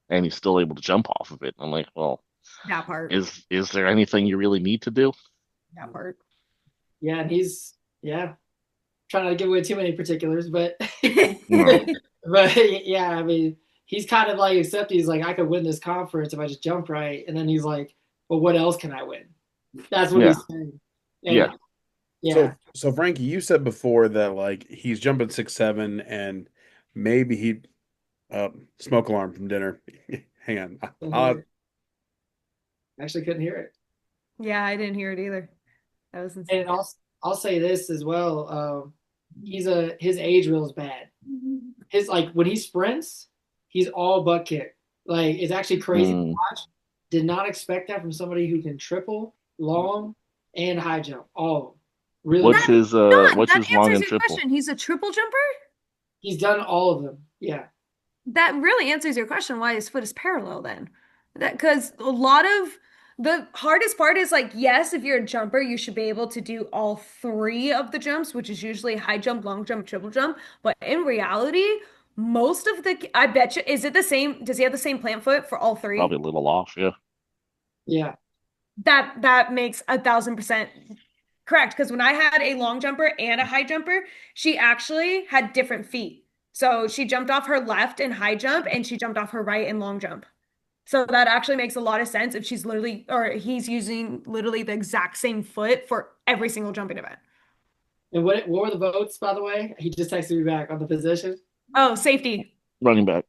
and he's still able to jump off of it, I'm like, well, that part. is there anything you really need to do? That part. Yeah, and he's trying not to give away too many particulars, but No. but yeah, I mean, he's kind of like he's like, I could win this conference if I just jump right, and then he's like, well, what else can I win? That's what he's saying. And, Yeah. yeah. So Frankie, you said before that like he's jumping 6'7" and maybe he smoke alarm from dinner. Hang on. I actually couldn't hear it. Yeah, I didn't hear it either. That was insane. And I'll say this as well. His age reel is bad. His like when he sprints, he's all butt kick. Like, it's actually crazy to watch. Did not expect that from somebody who can triple, long, and high jump. All of them. Really, What's his that long answers and your triple? question. He's a triple jumper? he's done all of them. Yeah. That really answers your question why his foot is parallel then. That because a lot of the hardest part is like, yes, if you're a jumper, you should be able to do all 3 of the jumps, which is usually high jump, long jump, triple jump. But in reality, most of I bet you, is it the same? Does he have the same plant foot for all 3? Probably a little off, yeah. Yeah. That makes 1,000% correct. Because when I had a long jumper and a high jumper, she actually had different feet. So she jumped off her left in high jump and she jumped off her right in long jump. So that actually makes a lot of sense if he's using literally the exact same foot for every single jumping event. And what were the votes, by the way? He just texted me back on the position. Oh, safety. Running back.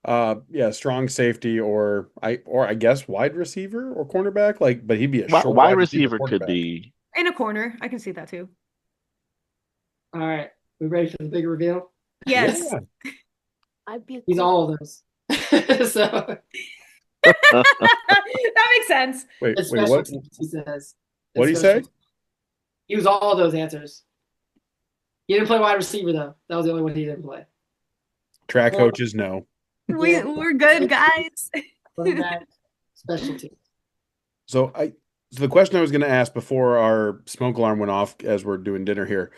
Yeah, strong safety or I guess wide receiver or cornerback. Like, but he'd be a short Wide receiver could cornerback. be. In a corner. I can see that too. All right. We ready for the big reveal? Yes. Yeah. He's all of those. So That makes sense. Wait, it's wait, special what? teams, he says. What'd he It's say? special. He was all of those answers. He didn't play wide receiver though. That was the only one he didn't play. Track Well- coaches, no. We're good, guys. Running back, special teams. So the question I was going to ask before our smoke alarm went off as we're doing dinner here,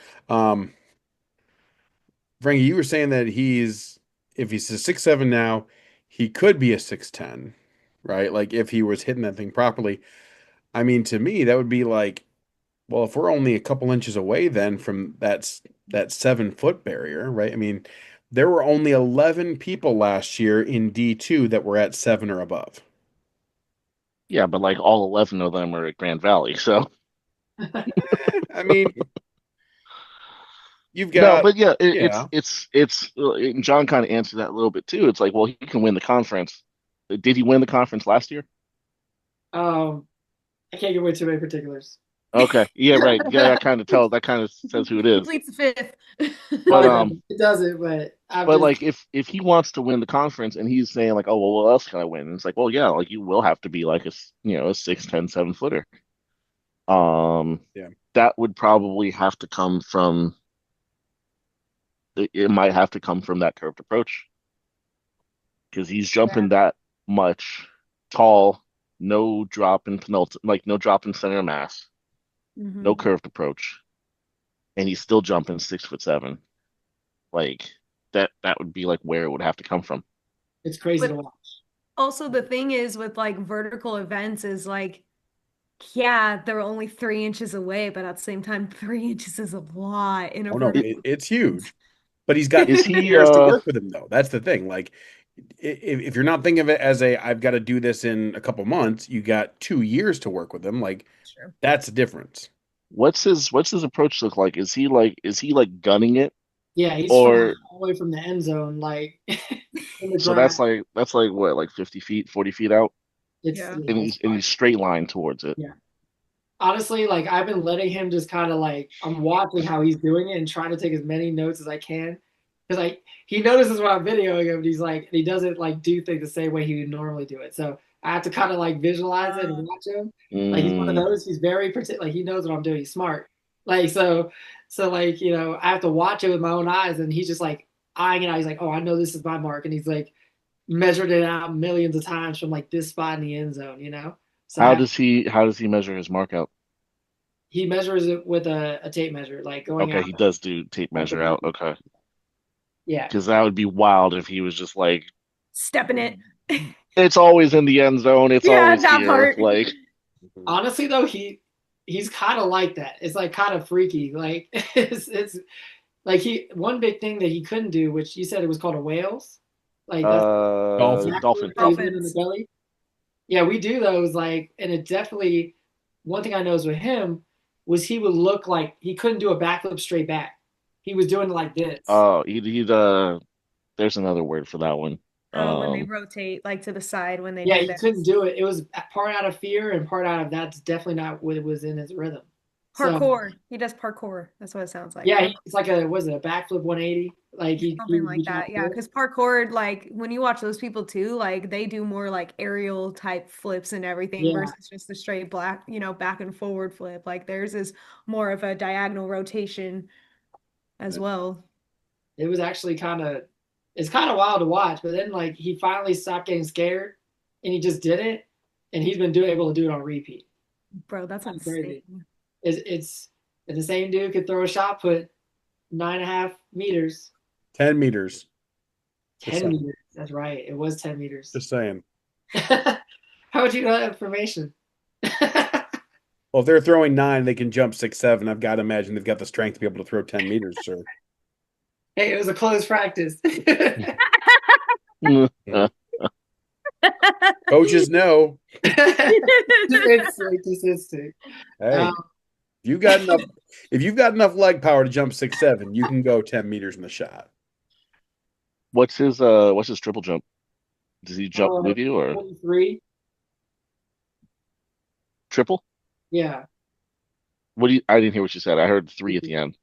Frankie, you were saying that if he's a 6'7" now, he could be a 6'10", right? Like if he was hitting that thing properly. I mean, to me, that would be like, well, if we're only a couple inches away then from that 7-foot barrier, right? I mean, there were only 11 people last year in D2 that were at 7 or above. Yeah, but like all 11 of them are at Grand Valley, so. I mean, you've No, got but yeah, yeah. it's and John kind of answered that a little bit too. It's like, well, he can win the conference. Did he win the conference last year? I can't give away too many particulars. Okay. Yeah, right. Yeah, that kind of says who it He is. pleads the fifth. But No, it doesn't. But I'm but just like if he wants to win the conference and he's saying like, oh well, what else can I win? And it's like, well, yeah, like you will have to be like a 6'10", 7-footer. Yeah. That would probably have to come from it might have to come from that curved approach because he's Yeah. jumping that much tall, no drop in like no drop in center of mass, no Mhm. curved approach, and he's still jumping 6'7". Like that would be like where it would have to come from. it's crazy to But watch. also the thing is with like vertical events is like, yeah, they're only 3 inches away, but at the same time, 3 inches is a lot in a Oh no, vertical it's event. huge. But he's got Is 2 he years to work with him though. That's the thing. Like if you're not thinking of it as a I've got to do this in a couple months, you got 2 years to work with him. Like Sure. that's the difference. what's his approach look like? Is he like gunning it Yeah, he's trying or all the way from the end zone, like in the so ground. that's like what, like 50 feet, 40 feet out, It's Yeah. yeah, and it's he's straight line towards it. yeah. Honestly, like I've been letting him just kind of like I'm watching how he's doing it and trying to take as many notes as I can. Because like he notices when I'm videoing him, and he's like, and he doesn't like do things the same way he would normally do it. So I have to kind of like visualize it and watch him. Like he's one of Mm, those. He's very particular. Like he knows what I'm doing. He's smart. Like so like I have to watch it with my own eyes, and he's just like eyeing it out. He's like, oh, I know this is my mark, and he's like measured it out millions of times from like this spot in the end zone. So I how have does he measure his mark out? he measures it with a tape measure, like going Okay, out he does do tape at the measure out. Okay, yeah. because that would be wild if he was just like, Stepping it. it's always in the end zone, it's Yeah, always that here. part. Like, Honestly though, he's kind of like that. It's like kind of freaky. Like it's like he one big thing that he couldn't do, which you said it was called a whales. Like that's Dolphin. dolphin. that you land in the Dolphins. belly. Yeah, we do those like, and it definitely one thing I noticed with him was he would look like he couldn't do a backflip straight back. He was doing it like this. Oh, there's another word for that one. Oh, when they Um, rotate like to the side when they Yeah, do he couldn't this. do it. It was part out of fear and part out of that's definitely not what it was in his rhythm. So Parkour. He does parkour. That's what it sounds like. yeah, Parkour. it's like a was it a backflip 180? Like Something he like tried that. to Yeah, do it. because parkour, like when you watch those people too, like they do more like aerial type flips and everything Yeah, versus just the straight black, back and forward flip. Like theirs is more of a diagonal rotation as well. it was actually it's kind of wild to watch. But then like he finally stopped getting scared and he just did it, and he's been able to do it on repeat. Bro, that's That's insane. crazy. It's the same dude could throw a shot put 9.5 meters, 10 meters. Just 10 saying. meters. That's right. It was 10 meters. Just saying. How would you know that information? Well, if they're throwing 9, they can jump 6, 7. I've got to imagine they've got the strength to be able to throw 10 meters, sir. Hey, it was a close practice. Coaches know. It's like statistic. Hey, if you've got enough leg power to jump 6, 7, you can go 10 meters in the shot. what's his triple jump? Does he jump with you or 43. triple? Yeah, I didn't hear what you said. I heard 3 at the end.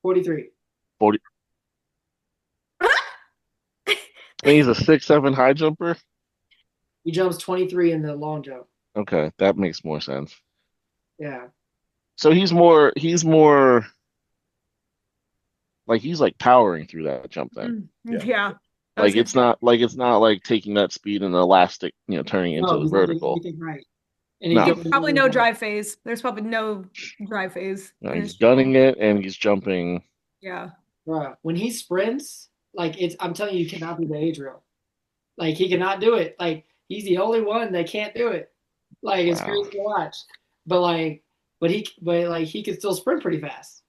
43. 40. And he's a 6'7" high jumper. He jumps 23 in the long jump. Okay, that makes more sense. Yeah. So he's more like he's like powering through that jump then. Yeah. Yeah. I was Like gonna it's say, not like taking that speed and elastic, turning into No, the he's not doing vertical. anything right. And No. probably no drive phase. There's probably no drive phase No, in he's his triple. gunning it and he's jumping. Yeah. Bruh, when he sprints, like I'm telling you, cannot be the age drill. Like he cannot do it. Like he's the only one that can't do it. Like it's Wow. crazy to watch. But he can still sprint pretty fast,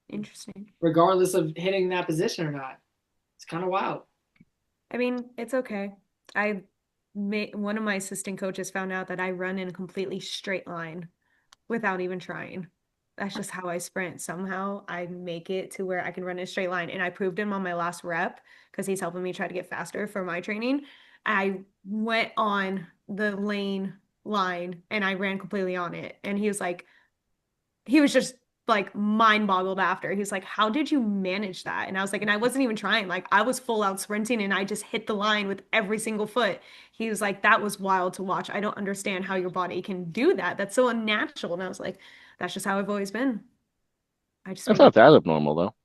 Interesting. regardless of hitting that position or not. It's kind of wild. I mean, it's okay. One of my assistant coaches found out that I run in a completely straight line without even trying. That's just how I sprint. Somehow I make it to where I can run in a straight line. And I proved him on my last rep because he's helping me try to get faster for my training. I went on the lane line and I ran completely on it. And he was just like mind boggled after. He was like, how did you manage that? And I was like, and I wasn't even trying. Like I was full out sprinting and I just hit the line with every single foot. He was like, that was wild to watch. I don't understand how your body can do that. That's so unnatural. And I was like, that's just how I've always been. I just That's make not it. that abnormal though.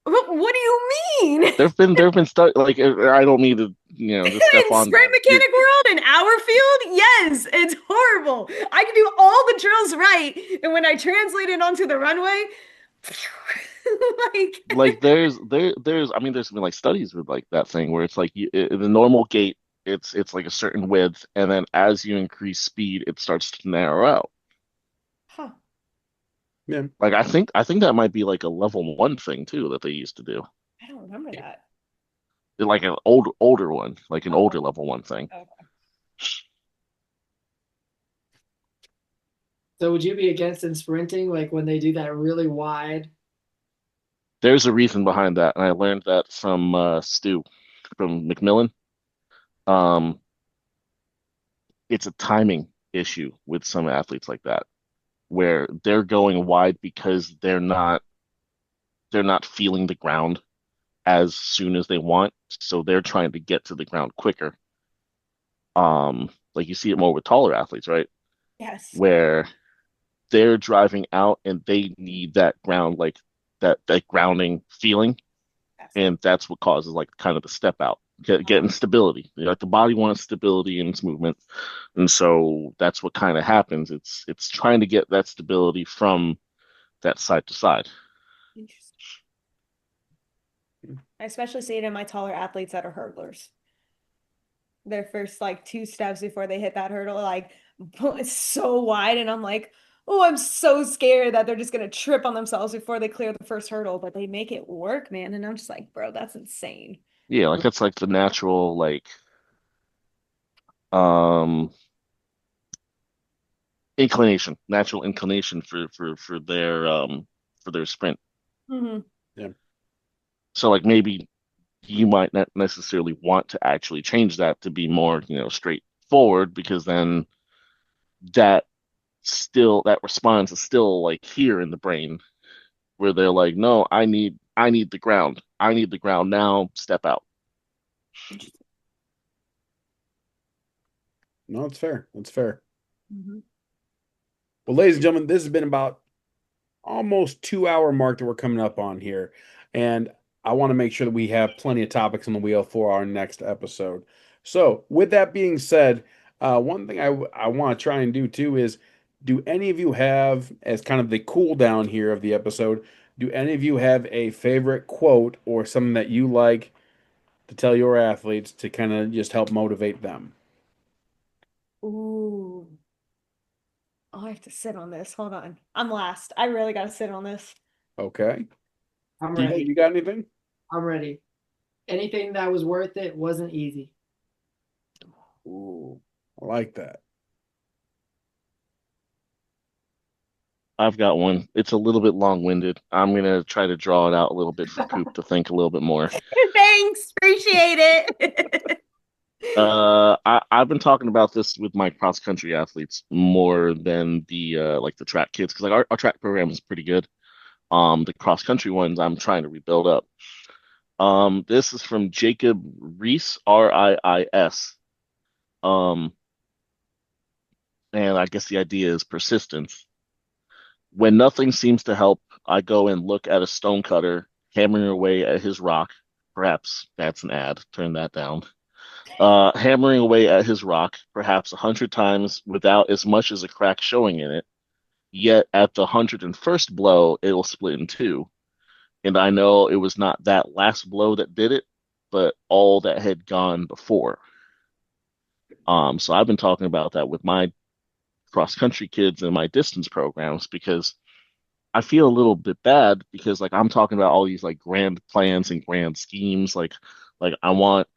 What do you mean? There have been stuff like I don't mean to just step In on sprint your. mechanic world, in our field, yes, it's horrible. I can do all the drills right, and when I translate it onto the runway, Like like there's I mean there's been like studies with like that thing where it's like the normal gait it's like a certain width, and then as you increase speed it starts to narrow out. huh, Yeah. Like I think that might be like a level one thing too that they used to do. I don't remember that. Like an older one, like an Oh, older level one thing. okay. So would you be against in sprinting, like when they do that really wide? There's a reason behind that, and I learned that from Stu from McMillan. Um, it's a timing issue with some athletes like that, where they're going wide because they're not feeling the ground as soon as they want, so they're trying to get to the ground quicker. Like you see it more with taller athletes, right? Yes. Where they're driving out and they need that ground, like that grounding feeling, Yes. and that's what causes like kind of the step out, getting stability. Like the body wants stability in its movement, and so that's what kind of happens. It's trying to get that stability from that side to side. Interesting. I especially see it in my taller athletes that are hurdlers. Their first like two steps before they hit that hurdle, like it's so wide, and I'm like, oh, I'm so scared that they're just gonna trip on themselves before they clear the first hurdle, but they make it work, man. And I'm just like, bro, that's insane. Yeah, like it's like the natural like um natural inclination for their sprint. Hmm. Yeah. So like maybe you might not necessarily want to actually change that to be more, straightforward, because then that that response is still like here in the brain where they're like, no, I need the ground. I need the ground now, step out. No, it's fair. That's fair. Hmm. Well, ladies and gentlemen, this has been about almost 2 hour mark that we're coming up on here. And I want to make sure that we have plenty of topics on the wheel for our next episode. So, with that being said, one thing I want to try and do too is do any of you have, as kind of the cool down here of the episode, do any of you have a favorite quote or something that you like to tell your athletes to kind of just help motivate them? Ooh. Oh, I have to sit on this. Hold on. I'm last. I really gotta sit on this. Okay. I'm DJ, ready. you got anything? I'm ready. Anything that was worth it wasn't easy. Ooh, I like that. I've got one. It's a little bit long-winded. I'm gonna try to draw it out a little bit for Coop to think a little bit more. Thanks. Appreciate it. I've been talking about this with my cross country athletes more than the like the track kids, because like our track program is pretty good. The cross country ones I'm trying to rebuild up. This is from Jacob Reis, Riis. Um, and I guess the idea is persistence. When nothing seems to help, I go and look at a stonecutter hammering away at his rock. Perhaps that's an ad. Turn that down. Hammering away at his rock, perhaps 100 times without as much as a crack showing in it. Yet at the 101st blow, it will split in two. And I know it was not that last blow that did it, but all that had gone before. So I've been talking about that with my cross country kids and my distance programs, because I feel a little bit bad because like I'm talking about all these like grand plans and grand schemes. Like I want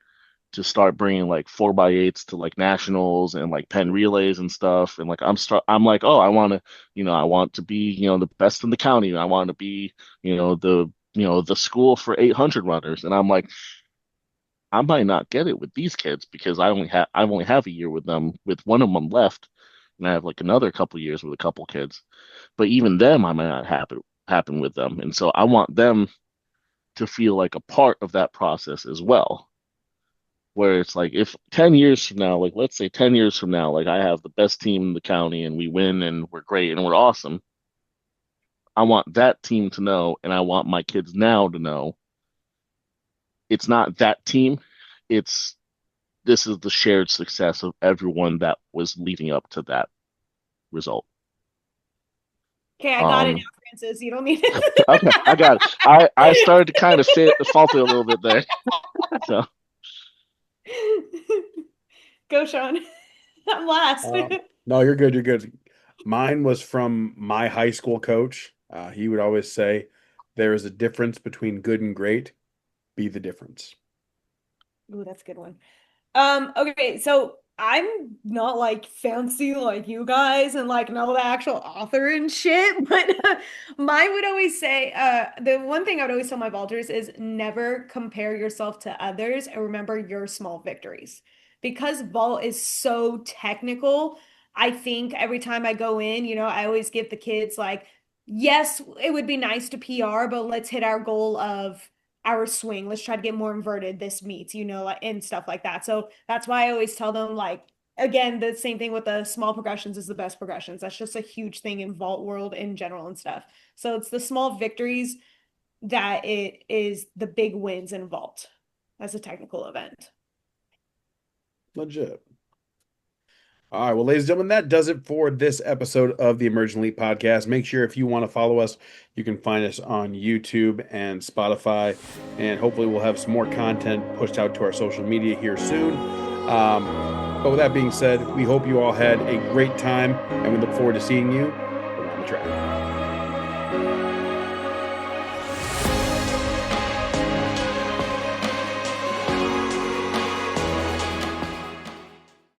to start bringing like 4x8s to like nationals and like Penn relays and stuff. And like I'm like, oh, I want to be, the best in the county. I want to be, the school for 800 runners. And I'm like, I might not get it with these kids because I only have a year with them, with one of them left, and I have like another couple years with a couple kids. But even them, I might not happen with them, and so I want them to feel like a part of that process as well. Where it's like if 10 years from now, like let's say 10 years from now, like I have the best team in the county and we win and we're great and we're awesome. I want that team to know, and I want my kids now to know it's not that team. It's this is the shared success of everyone that was leading up to that result. Okay, I got it now, Francis. You don't need Okay, I got it. I started to kind of falter a little bit there. So Go, Sean. I'm last. No, you're good. You're good. Mine was from my high school coach. He would always say, there is a difference between good and great. Be the difference. Ooh, that's a good one. Okay, so I'm not like fancy like you guys and like know the actual author and shit, but mine would always say, the one thing I would always tell my vaulters is never compare yourself to others and remember your small victories. Because vault is so technical, I think every time I go in, I always give the kids like, yes, it would be nice to PR, but let's hit our goal of our swing. Let's try to get more inverted this meets, and stuff like that. So that's why I always tell them, like, again, the same thing with the small progressions is the best progressions. That's just a huge thing in vault world in general and stuff. So it's the small victories that it is the big wins in vault as a technical event. Legit. All right, well, ladies and gentlemen, that does it for this episode of the Emerging Elite Podcast. Make sure if you want to follow us, you can find us on YouTube and Spotify, and hopefully we'll have some more content pushed out to our social media here soon. But with that being said, we hope you all had a great time, and we look forward to seeing you around the track.